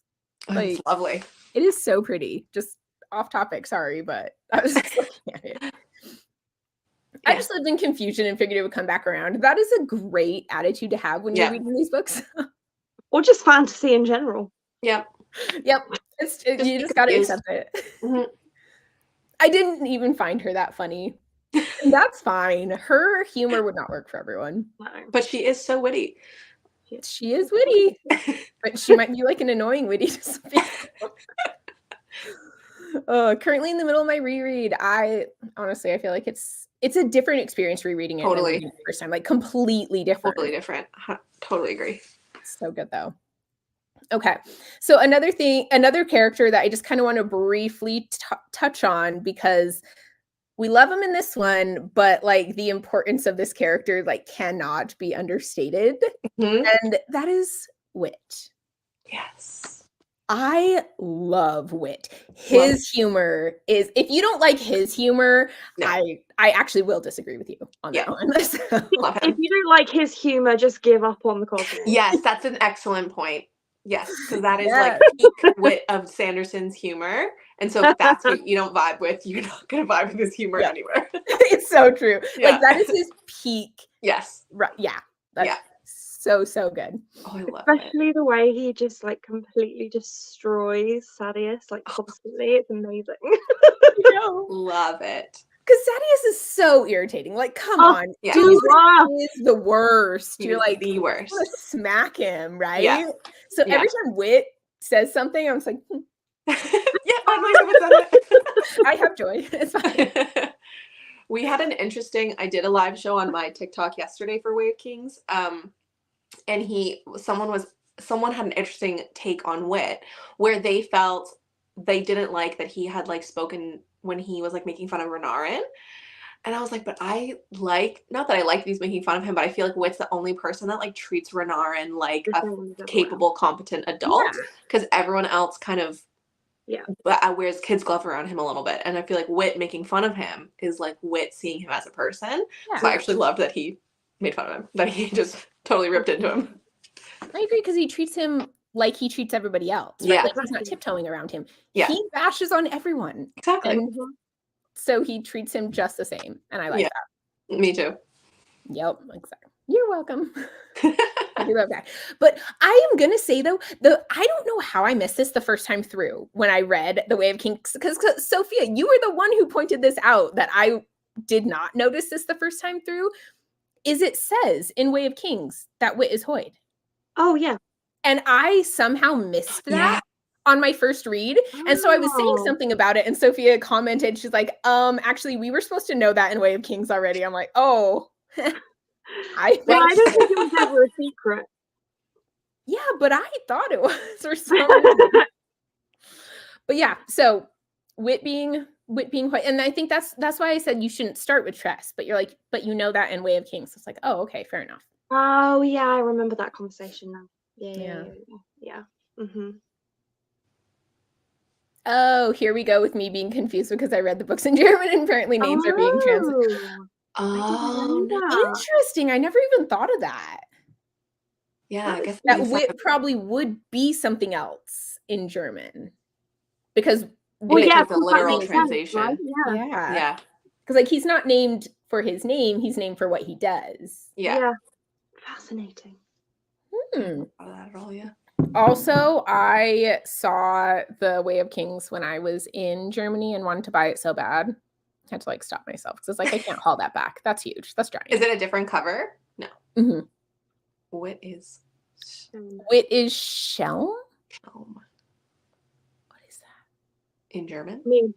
Like, it's lovely. It is so pretty. Just off topic, sorry, but I was just looking at it. I just lived in confusion and figured it would come back around. That is a great attitude to have when you're reading these books. Or just fantasy in general. Yep. You just got to accept it. I didn't even find her that funny. And that's fine. Her humor would not work for everyone. But she is so witty. She is witty. But she might be like an annoying witty to some people. Currently in the middle of my reread. I feel like it's a different experience rereading it than reading it the first time. Like completely different. Totally different. Totally agree. So good though. Okay. So another character that I just kind of want to briefly touch on because we love him in this one, but like the importance of this character like cannot be understated. And that is Wit. Yes. I love Wit. His humor is, if you don't like his humor, I actually will disagree with you on that one. So. If you don't like his humor, just give up on the cosmos. Yes, that's an excellent point. Yes, because that is like peak wit of Sanderson's humor. And so if that's what you don't vibe with, you're not going to vibe with his humor anywhere. It's so true. Like that is his peak. Yes. Right. Yeah. That's so good. Oh, I love Especially the way he just like completely destroys Sadeas like constantly. It's amazing. Love it. Because Sadeas is so irritating. Like, come on. Yeah. Dude is the worst. You're like the worst. You want to smack him, right? Yeah. So every time Wit says something, I'm just like, I have joy. It's fine. We had I did a live show on my TikTok yesterday for Way of Kings. And someone had an interesting take on Wit where they felt they didn't like that he had like spoken when he was like making fun of Renarin. And I was like, but not that I like that he's making fun of him, but I feel like Wit's the only person that like treats Renarin like a capable, competent adult because everyone else kind of wears kid's glove around him a little bit. And I feel like Wit making fun of him is like Wit seeing him as a person. So I actually loved that he made fun of him, that he just totally ripped into him. I agree because he treats him like he treats everybody else. Right? Yeah. Like he's not tiptoeing around him. Yeah. He bashes on everyone. Exactly. And so he treats him just the same. And I like that. Me too. Yep. Exactly. You're welcome. I do love that. But I am going to say though, I don't know how I missed this the first time through when I read The Way of Kings. Because Sophia, you were the one who pointed this out that I did not notice this the first time through. Is it says in Way of Kings that Wit is Hoid. Oh, yeah. And I somehow missed that on my first read. And so I was saying something about it and Sophia commented, she's like, actually, we were supposed to know that in Way of Kings already. I'm like, oh. I don't think it was ever a secret. Yeah, but I thought it was or something. But yeah, so Wit being white, and I think that's why I said you shouldn't start with Tress, but you're like, but you know that in Way of Kings. It's like, oh, okay, fair enough. Oh yeah, I remember that conversation now. Yeah. Mm-hmm. Oh, here we go with me being confused because I read the books in German and apparently names are being translated. Oh, no. Interesting. I never even thought of that. Yeah, I guess That wit probably would be something else in German. Because wit yeah, is the literal translation. Right? Yeah. Because like he's not named for his name, he's named for what he does. Yeah. Fascinating. That at all, yeah. Also, I saw The Way of Kings when I was in Germany and wanted to buy it so bad. I had to like stop myself because it's like I can't haul that back. That's huge. That's giant. Is it a different cover? No. Mm-hmm. Wit is Schelm? What is that? In German? I mean,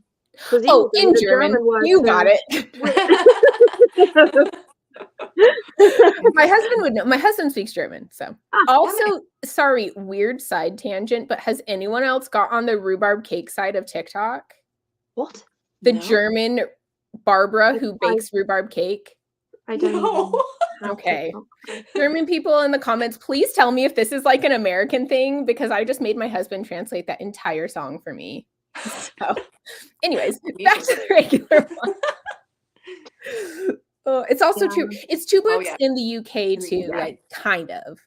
oh, in German. You got it. My husband would know. My husband speaks German. So also, sorry, weird side tangent, but has anyone else got on the rhubarb cake side of TikTok? What? The German Barbara who bakes rhubarb cake? I don't know. Okay. German people in the comments, please tell me if this is like an American thing because I just made my husband translate that entire song for me. So, anyways, back to the regular one. It's also true. It's 2 books in the UK too, like kind of.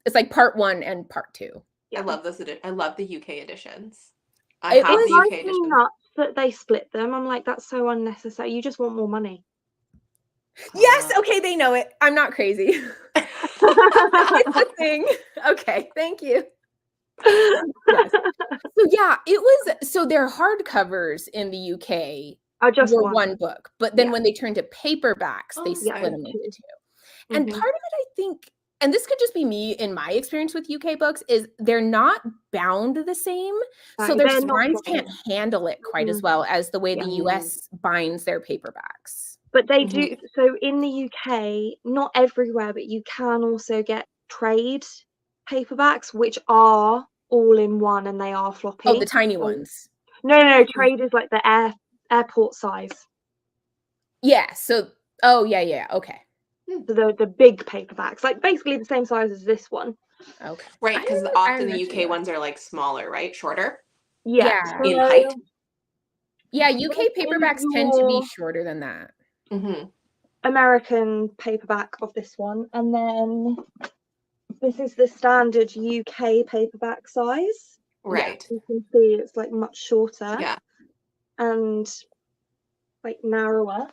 It's like part 1 and part 2. I love this edition. I love the UK editions. I have the UK edition. Nuts that they split them. I'm like, that's so unnecessary. You just want more money. Yes, okay, they know it. I'm not crazy. It's a thing. Okay, thank you. Yes. So yeah, it was so their hardcovers in the UK just were one book, but then when they turned to paperbacks, they split them into 2. And part of it, I think, and this could just be me in my experience with UK books, is they're not bound the same. So their spines can't handle it quite as well as the way the US binds their paperbacks. But they do. So in the UK, not everywhere, but you can also get trade paperbacks, which are all in one and they are floppy. Oh, the tiny ones. No, trade is like the airport size. Yeah. So, okay. So the big paperbacks, like basically the same size as this one. Okay. Right, because often the UK ones are like smaller, right? Shorter. Yeah. In height. Yeah, UK paperbacks tend to be shorter than that. American paperback of this one, and then this is the standard UK paperback size. Right. You can see it's like much shorter. Yeah. And like narrower.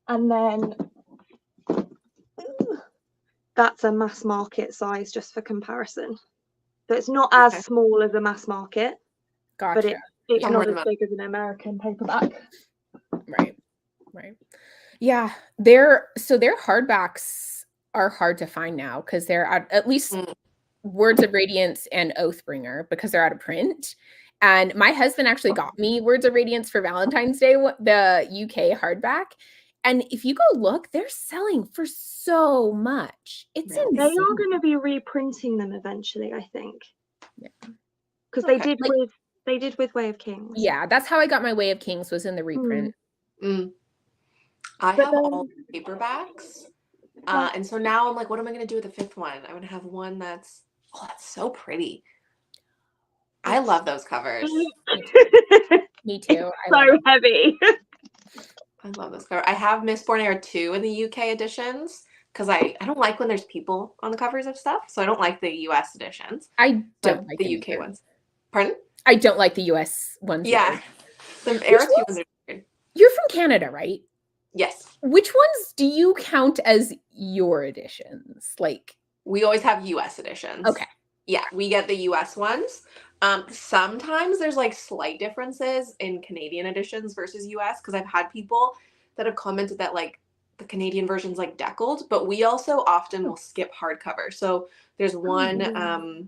And then that's a mass market size just for comparison. So it's not as small as a mass market. Gotcha. But it's not as big as an American paperback. Right. Yeah, their hardbacks are hard to find now because they're at least Words of Radiance and Oathbringer because they're out of print. And my husband actually got me Words of Radiance for Valentine's Day, the UK hardback. And if you go look, they're selling for so much. It's insane. They are going to be reprinting them eventually, I think. Yeah, because they did with Way of Kings. Yeah, that's how I got my Way of Kings, was in the reprint. I have all the paperbacks. And so now I'm like, what am I going to do with the 5th one? I'm going to have one that's so pretty. I love those covers. Me too. So heavy. I love this cover. I have Mistborn Era 2 in the UK editions because I don't like when there's people on the covers of stuff. So I don't like the US editions. I don't like the UK ones. Pardon? I don't like the US ones. Yeah. The Era 2 ones are weird. You're from Canada, right? Yes. Which ones do you count as your editions? Like, we always have US editions. Okay. Yeah, we get the US ones. Sometimes there's like slight differences in Canadian editions versus US because I've had people that have commented that like the Canadian version's like deckled, but we also often will skip hardcover. So there's one,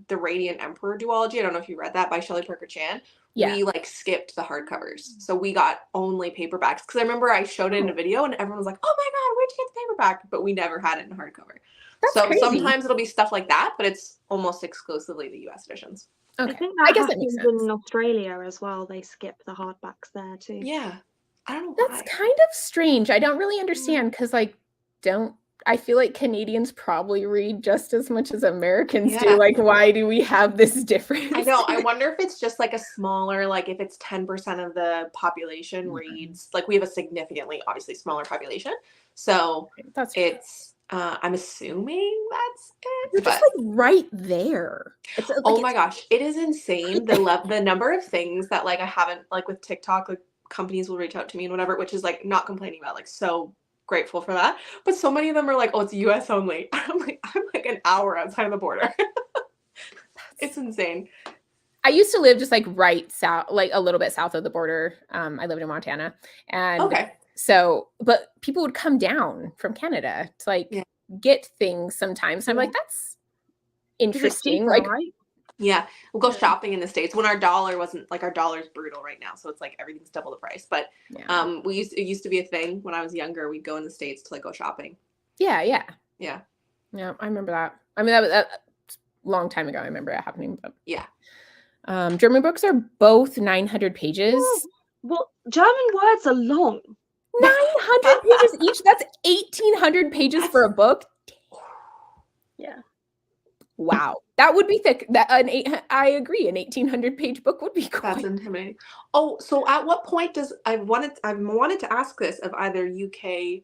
the Radiant Emperor duology. I don't know if you read that by Shelley Parker Chan. Yeah. We like skipped the hardcovers. So we got only paperbacks. Because I remember I showed it in a video and everyone was like, oh my God, where'd you get the paperback? But we never had it in hardcover. That's crazy. Sometimes it'll be stuff like that, but it's almost exclusively the US editions. I Okay. think I that guess that makes happens sense. in Australia as well. They skip the hardbacks there too. Yeah. I don't know That's why. kind of strange. I don't really understand because, like, I feel like Canadians probably read just as much as Americans do. Yeah. Like, why do we have this difference? I know. I wonder if it's just like a smaller, like if it's 10% of the population Mhm. reads, like we have a significantly, obviously smaller population. So That's true. it's, I'm assuming that's You're it. just But like right there. It's like oh my gosh, it is insane. The number of things that like I haven't, like with TikTok, like companies will reach out to me and whatever, which is like not complaining about, like so grateful for that. But so many of them are like, oh, it's US only. I'm like an hour outside of the border. It's insane. I used to live just like right south, like a little bit south of the border. I lived in Montana. And Okay. so, but people would come down from Canada to like Yeah. get things sometimes. And I'm like, that's 'Cause it's interesting. cheaper, Like, right? Yeah, we'll go Yeah. shopping in the States when our dollar wasn't, like, our dollar's brutal right now, so it's like everything's double the price. But yeah. it used to be a thing when I was younger. We'd go in the States to like go shopping. Yeah. Yeah. Yeah. I remember that. I mean, that was a long time ago. I remember it happening. But Yeah. German books are both 900 pages. Well, German words are long. 900 pages each. That's 1,800 pages for a book. Yeah. Wow, that would be thick. I agree. An 1,800 page book would be That's quite. intimidating. Oh, so at what point does I've wanted to ask this of either UK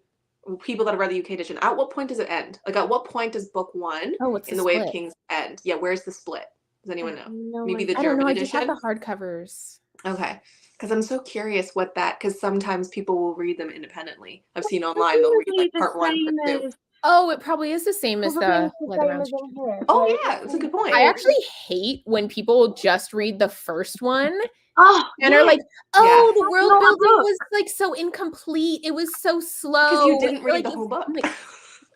people that have read the UK edition. At what point does it end? Like at what point does book 1 Oh, what's in the the Way of split? Kings end? Yeah, where's the split? Does anyone know? No Maybe the idea. I don't know. German I just have edition? the hardcovers. Okay. Because I'm so curious what that, because sometimes people will read them independently. I've seen online, they'll read Probably like the part 1, same part 2. as Oh, it probably is the same as probably the the Leather same Round as in here. Oh, So yeah, that's a good point. I actually hate when people just read the first one Oh, and are like, Yeah. "Oh, the That's world not a building book. was like so incomplete. It was so slow." Because you didn't read Like, the whole book. I'm like,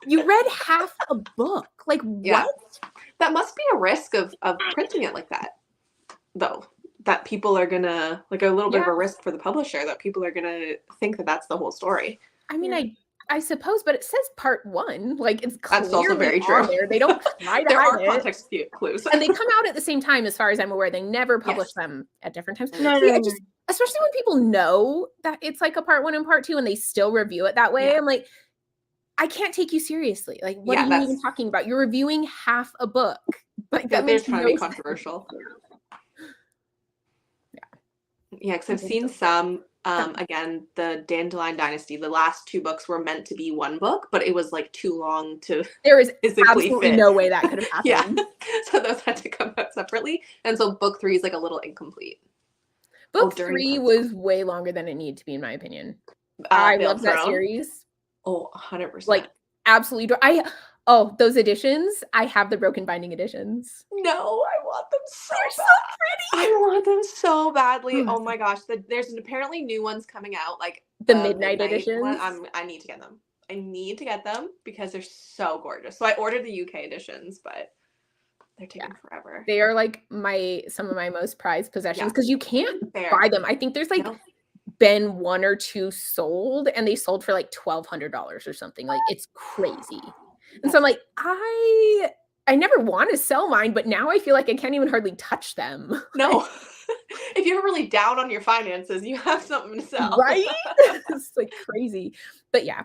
you read half a book. Like, Yeah. what? That must be a risk of printing it like that, though. That people are gonna, like a little bit of a risk for the publisher, that people are gonna think that that's the whole story. I mean, Yeah. I suppose, but it says part 1. Like, it's That's also clearly very on true. there. They don't try to There hide are it. context clues. And they come out at the same time, as far as I'm aware. They never publish Yes. them at different times. No, See, no, I no. just, especially when people know that it's like a part 1 and part 2 and they still review it that way. Yeah. I'm like, I can't take you seriously. Like, what Yeah, are you even talking about? You're reviewing half a book. Like, They're that makes trying no to be sense. controversial. Yeah. Yeah, because I've seen some, again, the Dandelion Dynasty, the last 2 books were meant to be 1 book, but it was like too long to There is physically absolutely fit. no way that could have happened. Yeah, so those had to come out separately. And so book 3 is like a little incomplete. Book during 3 part was way longer than it needed to be, in my opinion. I Veil love that Throne. series. Oh, 100%. Like, absolutely. Those editions. I have the broken binding editions. No, I want them so They're bad. so pretty. I want them so badly. Oh my gosh. There's apparently new ones coming out, like The midnight editions. one. I need to get them. I need to get them because they're so gorgeous. So I ordered the UK editions, but they're taking forever. They are like some of my most prized possessions because you can't buy them. I think there's like been 1 or 2 sold, and they sold for like $1,200 or something. Like, it's crazy. And so I'm like, I never want to sell mine, but now I feel like I can't even hardly touch them. No. If you're really down on your finances, you have something to sell. Right? It's like crazy. But yeah.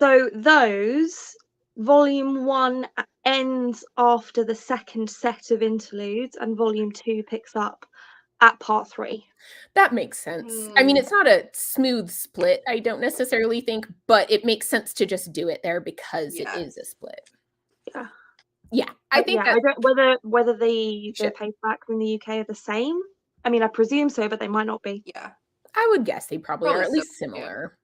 So those, volume 1 ends after the second set of interludes, and volume 2 picks up at part 3. That makes sense. I mean, it's not a smooth split, I don't necessarily think, but it makes sense to just do it there because it is a split. Yeah. I think I don't whether the paperbacks in the UK are the same. I mean, I presume so, but they might not be. Yeah. I would guess they probably are at least so, similar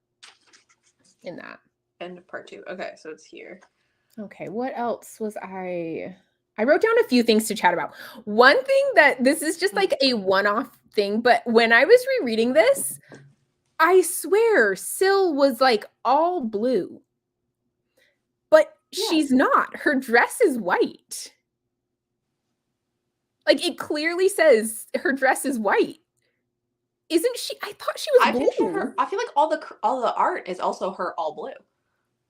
in that. End of part 2. Okay, so it's here. Okay, what else was I wrote down a few things to chat about. One thing that this is just like a one-off thing, but when I was rereading this, I swear Syl was like all blue. But she's not. Her dress is white. Like, it clearly says her dress is white. Isn't she? I thought she was blue. I feel like all the art is also her all blue.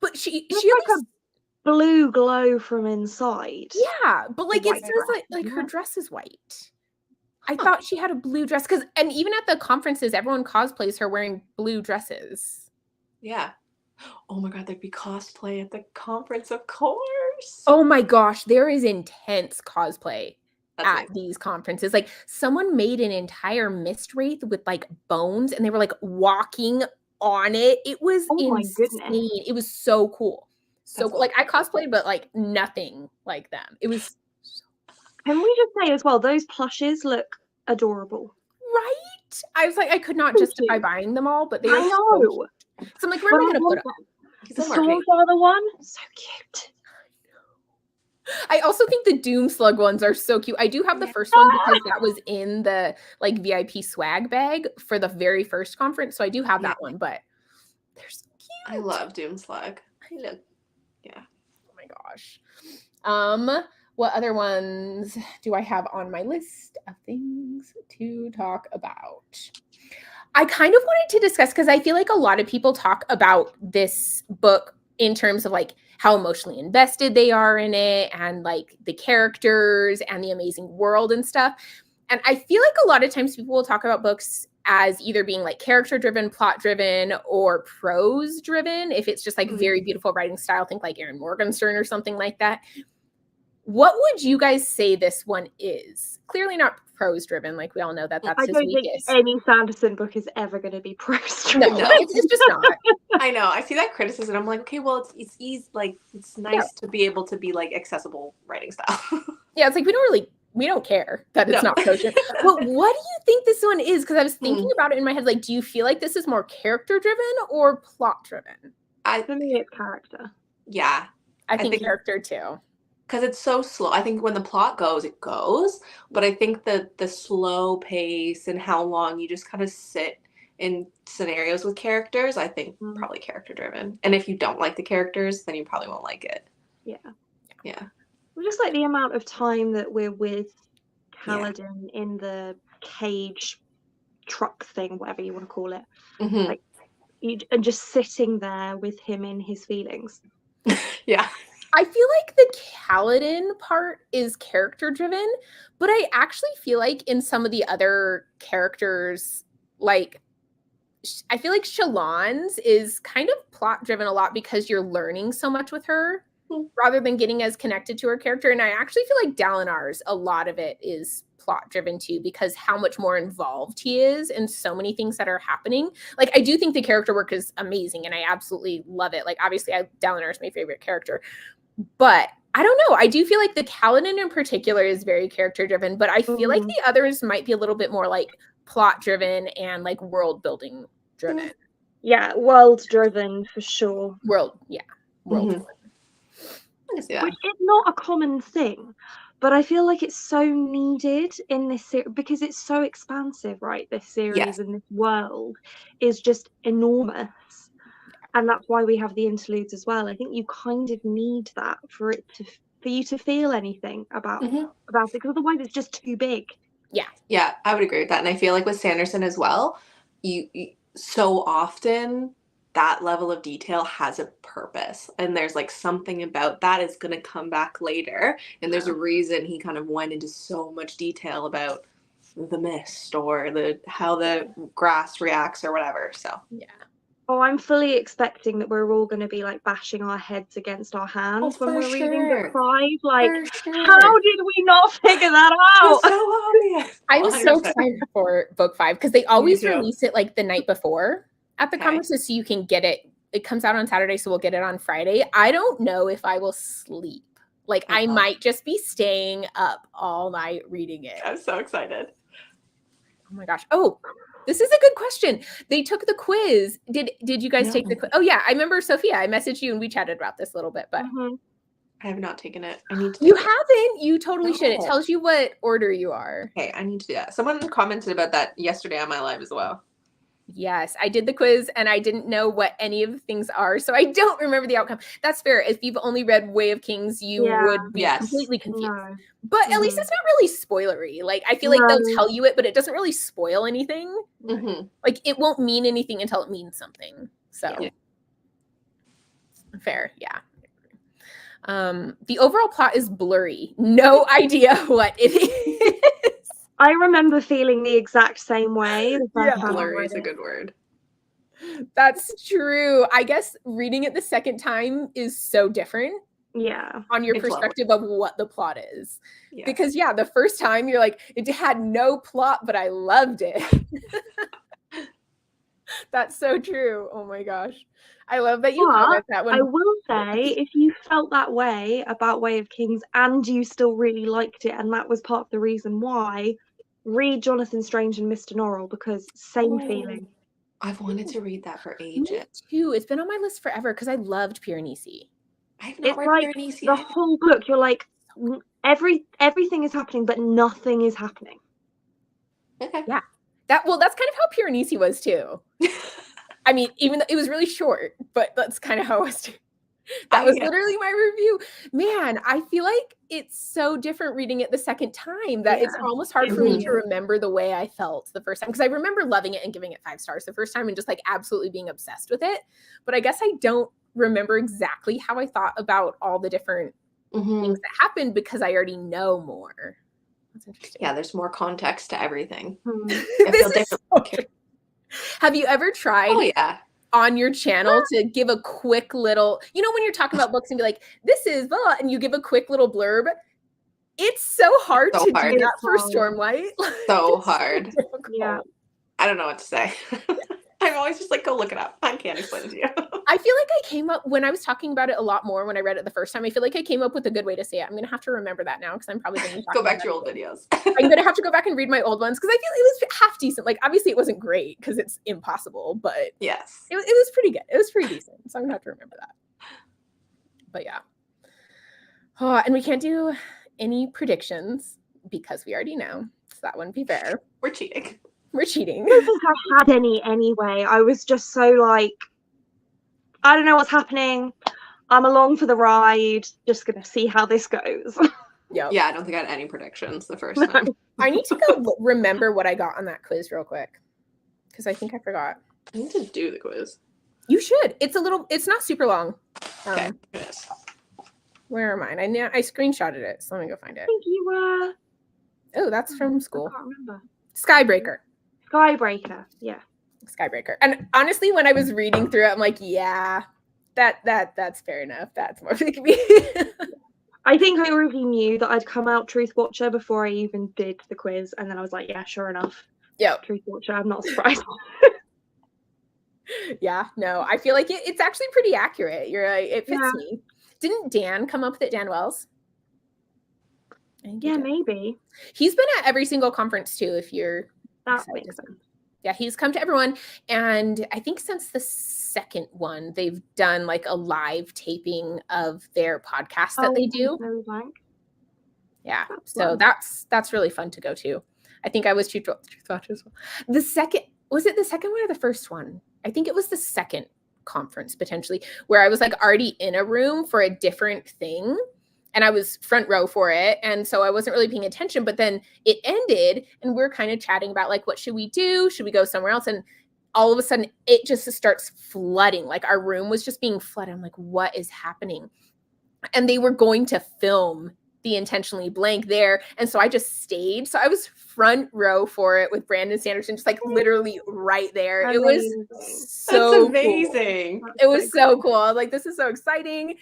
But she like a blue glow from inside. Yeah, but like it White says like her dress is white. I thought she had a blue dress and even at the conferences, everyone cosplays her wearing blue dresses. Yeah. Oh my God, there'd be cosplay at the conference, of course. Oh my gosh, there is intense cosplay That's at amazing. these conferences. Like someone made an entire mist wraith with like bones and they were like walking on it. It was Oh my goodness. insane. It was so cool. So That's cool. Like I awesome. cosplayed, but like nothing like them. It was Can we just say as well, those plushes look adorable. right. I was like, I could not Thank justify you. buying them all, but they I were so know. cute. So I'm like, where But am I I gonna put want them? them. He's The so marketing. Stormfather one, so cute. I also think the Doom Slug ones are so cute. I do have the first one because that was in the like VIP swag bag for the very first conference. So I do have that one, but they're so cute. I love Doomslug. I love, yeah. Oh my gosh. What other ones do I have on my list of things to talk about? I kind of wanted to discuss because I feel like a lot of people talk about this book in terms of like how emotionally invested they are in it and like the characters and the amazing world and stuff. And I feel like a lot of times people will talk about books as either being like character driven, plot driven, or prose driven. If it's just like very beautiful writing style, think like Erin Morgenstern or something like that. What would you guys say this one is? Clearly not prose driven, like we all know that that's I his don't think weakest. any Sanderson book is ever going to be prose. No, No. it's just not. I know. I see that criticism. I'm like, okay, well, it's easy. Like, it's nice to be able to be like accessible writing style. Yeah, it's like we don't care that it's No. not prose driven. But what do you think this one is? Because I was thinking about it in my head. Like, do you feel like this is more character driven or plot driven? For me, it's character. Yeah. I think character too. Because it's so slow. I think when the plot goes, it goes. But I think that the slow pace and how long you just kind of sit in scenarios with characters, I think probably character driven. And if you don't like the characters, then you probably won't like it. Yeah. Yeah. Well, just like the amount of time that we're with Kaladin in the cage truck thing, whatever you want to call it. Mm-hmm. Like, and just sitting there with him in his feelings. Yeah. I feel like the Kaladin part is character driven, but I actually feel like in some of the other characters, like I feel like Shallan's is kind of plot driven a lot because you're learning so much with her rather than getting as connected to her character. And I actually feel like Dalinar's, a lot of it is plot driven too, because how much more involved he is in so many things that are happening. Like I do think the character work is amazing and I absolutely love it. Like obviously Dalinar is my favorite character. But I don't know. I do feel like the Kaladin in particular is very character driven, but I feel like the others might be a little bit more like plot driven and like world building driven. Yeah, world driven for sure. World driven. Which is not a common thing, but I feel like it's so needed in this series because it's so expansive, right? This series and this world is just enormous. And that's why we have the interludes as well. I think you kind of need that for you to feel anything about it, because otherwise it's just too big. Yeah, I would agree with that. And I feel like with Sanderson as well, you so often that level of detail has a purpose. And there's like something about that is going to come back later. And there's a reason he kind of went into so much detail about the mist or how the grass reacts or whatever. So yeah. Oh, I'm fully expecting that we're all going to be like bashing our heads against our hands when we're reading book 5. Like, how did we not figure that out? It's so obvious. I'm so excited for book 5 because they always release it like the night before at the conferences, so you can get it. It comes out on Saturday, so we'll get it on Friday. I don't know if I will sleep. Like, I might just be staying up all night reading it. I'm so excited. Oh my gosh. Oh, this is a good question. They took the quiz. Did you guys take the quiz? Oh yeah, I remember Sophia. I messaged you and we chatted about this a little bit, but I have not taken it. I need to. You haven't? You totally should. It tells you what order you are. Okay, I need to do that. Someone commented about that yesterday on my live as well. Yes, I did the quiz and I didn't know what any of the things are, so I don't remember the outcome. That's fair. If you've only read Way of Kings, you would be completely confused. No. But at least it's not really spoilery. Like, I feel like they'll tell you it, but it doesn't really spoil anything. Like, it won't mean anything until it means something. So, fair, yeah. The overall plot is blurry. No idea what it is. I remember feeling the exact same way the first Yeah. time I Blurry read is a it. good word. That's true. I guess reading it the second time is so different Yeah. on your It's lovely. perspective of what the plot is. Yeah. Because yeah, the first time you're like, it had no plot, but I loved it. That's so true. Oh my gosh. I love that you But comment that one. I will say, if you felt that way about Way of Kings and you still really liked it, and that was part of the reason why, read Jonathan Strange and Mr. Norrell, because same feeling. I've wanted to read that for Me ages. too. It's been on my list forever because I loved Piranesi. I've not It's read like Piranesi the yet. whole book, you're like, everything is happening, but nothing is happening. Okay. Yeah. That's kind of how Piranesi was too. I mean, even though it was really short, but that's kind of how it was too. That was literally my review. Man, I feel like it's so different reading it the second time that it's almost hard for me to remember the way I felt the first time. Because I remember loving it and giving it 5 stars the first time and just like absolutely being obsessed with it. But I guess I don't remember exactly how I thought about all the different things that happened because I already know more. That's interesting. Yeah, there's more context to everything. This is so true. Have you ever tried on your channel to give a quick little, when you're talking about books and be like, this is blah, and you give a quick little blurb? It's so hard to do that for Stormlight. So hard. Yeah. I don't know what to say. I'm always just like, go look it up. I can't explain it to you. I feel like I came up, when I was talking about it a lot more when I read it the first time, I feel like I came up with a good way to say it. I'm going to have to remember that now because I'm probably going to go back to your old videos. I'm going to have to go back and read my old ones because I feel it was half decent. Like, obviously it wasn't great because it's impossible, but yes, it was pretty good. It was pretty decent. So I'm going to have to remember that. But yeah. Oh, and we can't do any predictions because we already know. So that wouldn't be fair. We're cheating. We're cheating. I don't think I had any anyway. I was just so like, I don't know what's happening. I'm along for the ride. Just gonna see how this goes. Yep. Yeah, I don't think I had any predictions the first time. I need to go remember what I got on that quiz real quick because I think I forgot. I need to do the quiz. You should. It's not super long. Okay, it is. Where are mine? I screenshotted it, so let me go find it. I think you were. Oh, that's from school. I can't remember. Skybreaker. Skybreaker. Yeah. Skybreaker. And honestly, when I was reading through it, I'm like, yeah, that's fair enough. That's more like me. I think I already knew that I'd come out Truth Watcher before I even did the quiz, and then I was like, yeah, sure enough. Yeah. Truth Watcher. I'm not surprised. Yeah, no, I feel like it's actually pretty accurate. You're like, it fits me. Didn't Dan come up with it, Dan Wells? Yeah, maybe. He's been at every single conference too, if you're that makes sense. Yeah, he's come to everyone. And I think since the second one, they've done like a live taping of their podcast that they do. Yeah, so that's really fun to go to. I think I was Truth Watcher as well. Was it the second one or the first one? I think it was the second conference potentially, where I was like already in a room for a different thing. And I was front row for it. And so I wasn't really paying attention, but then it ended and we're kind of chatting about like, what should we do? Should we go somewhere else? And all of a sudden it just starts flooding. Like our room was just being flooded. I'm like, what is happening? And they were going to film the Intentionally Blank there. And so I just stayed. So I was front row for it with Brandon Sanderson, just like literally right there. Amazing. It was so That's amazing. Cool. It was so cool. I was like, this is so exciting.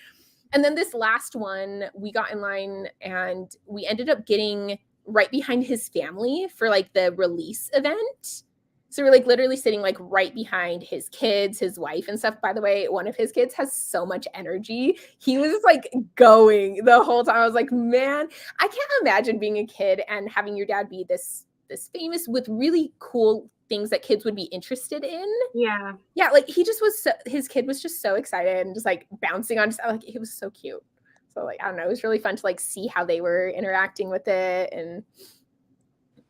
And then this last one, we got in line and we ended up getting right behind his family for like the release event. So we're like literally sitting like right behind his kids, his wife and stuff. By the way, one of his kids has so much energy. He was like going the whole time. I was like, man, I can't imagine being a kid and having your dad be this famous with really cool things that kids would be interested in. Yeah. Yeah, like he just was his kid was just so excited and just like bouncing on, just like it was so cute. So like I don't know, it was really fun to like see how they were interacting with it. And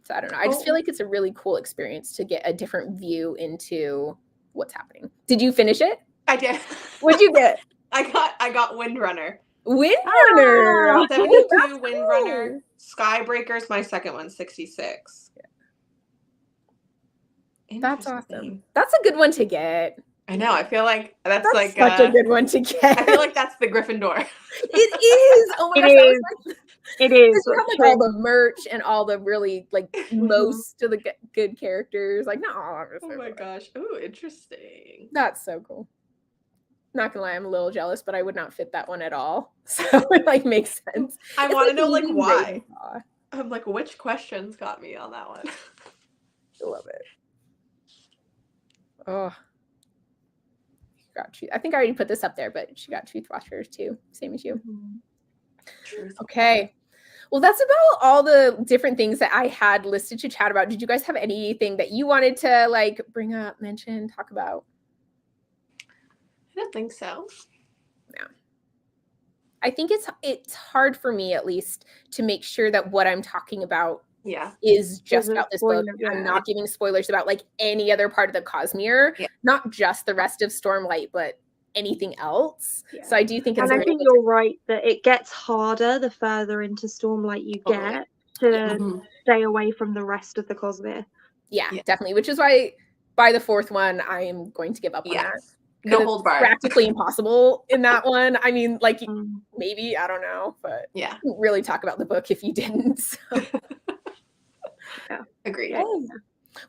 so I don't know. I just feel like it's a really cool experience to get a different view into what's happening. Did you finish it? I did. What'd you get? I got Windrunner. Windrunner. 72 Windrunner. Skybreaker's my second one, 66. That's awesome. That's a good one to get. I know. I feel like that's like such a good one to get. I feel like that's the Gryffindor. It is. Oh my gosh. It is. You have like all the merch and all the really like most of the good characters. Like, no, Oh my gosh. Oh, interesting. that's so cool. Not gonna lie, I'm a little jealous, but I would not fit that one at all. So it like makes sense. I It's want to know like eating why. Ravenclaw. I'm like, which questions got me on that one? I love it. Oh, got you. I think I already put this up there, but she got Truth Watchers too, same as you. Truth. Okay. Well, that's about all the different things that I had listed to chat about. Did you guys have anything that you wanted to like bring up, mention, talk about? I don't think so. Yeah. I think it's hard for me at least to make sure that what I'm talking about is just Isn't about this book. spoiler, yeah. I'm not giving spoilers about like any other part of the Cosmere, Yeah. not just the rest of Stormlight, but anything else. Yeah. So I do think it's And I think you're right that it gets harder the further into Stormlight you get to stay away from the rest of the Cosmere. Yeah, definitely. Which is why by the fourth one, I am going to give up on that. No hold bar. Practically impossible in that one. I mean, like maybe, I don't know, but yeah, you really talk about the book if you didn't. So. Yeah, agreed. Yeah.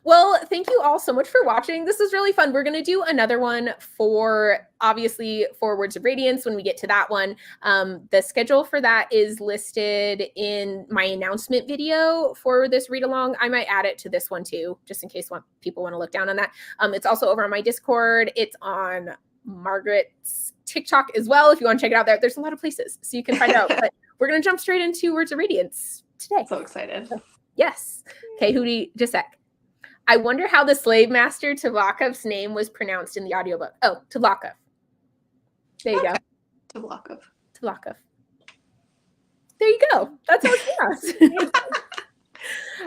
Well, thank you all so much for watching. This was really fun. We're going to do another one for Words of Radiance when we get to that one. The schedule for that is listed in my announcement video for this read along. I might add it to this one too, just in case people want to look down on that. It's also over on my Discord. It's on Margaret's TikTok as well. If you want to check it out there, there's a lot of places so you can find out. But we're going to jump straight into Words of Radiance today. So excited. Yes. Okay, Hootie, just a sec. I wonder how the slave master Tavlakov's name was pronounced in the audiobook. Oh, Tavlakov. There you go. Tavlakov. Tavlakov. There you go. That's how it's pronounced.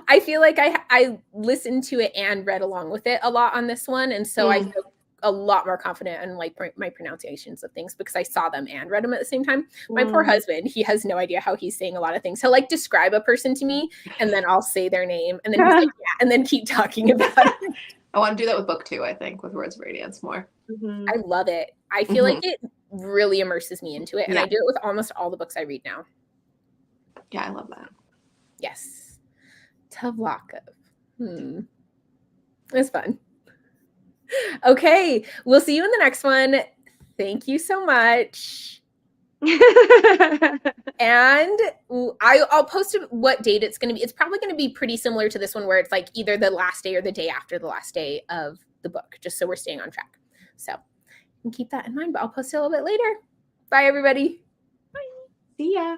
I feel like I listened to it and read along with it a lot on this one. And so I feel a lot more confident in like my pronunciations of things because I saw them and read them at the same time. My poor husband, he has no idea how he's saying a lot of things. He'll like describe a person to me and then I'll say their name and then he's like, yeah, and then keep talking about it. I want to do that with book 2, I think, with Words of Radiance more. I love it. I feel like it really immerses me into it. And I do it with almost all the books I read now. Yeah, I love that. Yes. Tavlakov. It's fun. Okay, we'll see you in the next one. Thank you so much. And I'll post what date it's going to be. It's probably going to be pretty similar to this one where it's like either the last day or the day after the last day of the book, just so we're staying on track. So you can keep that in mind, but I'll post it a little bit later. Bye, everybody. Bye. See ya.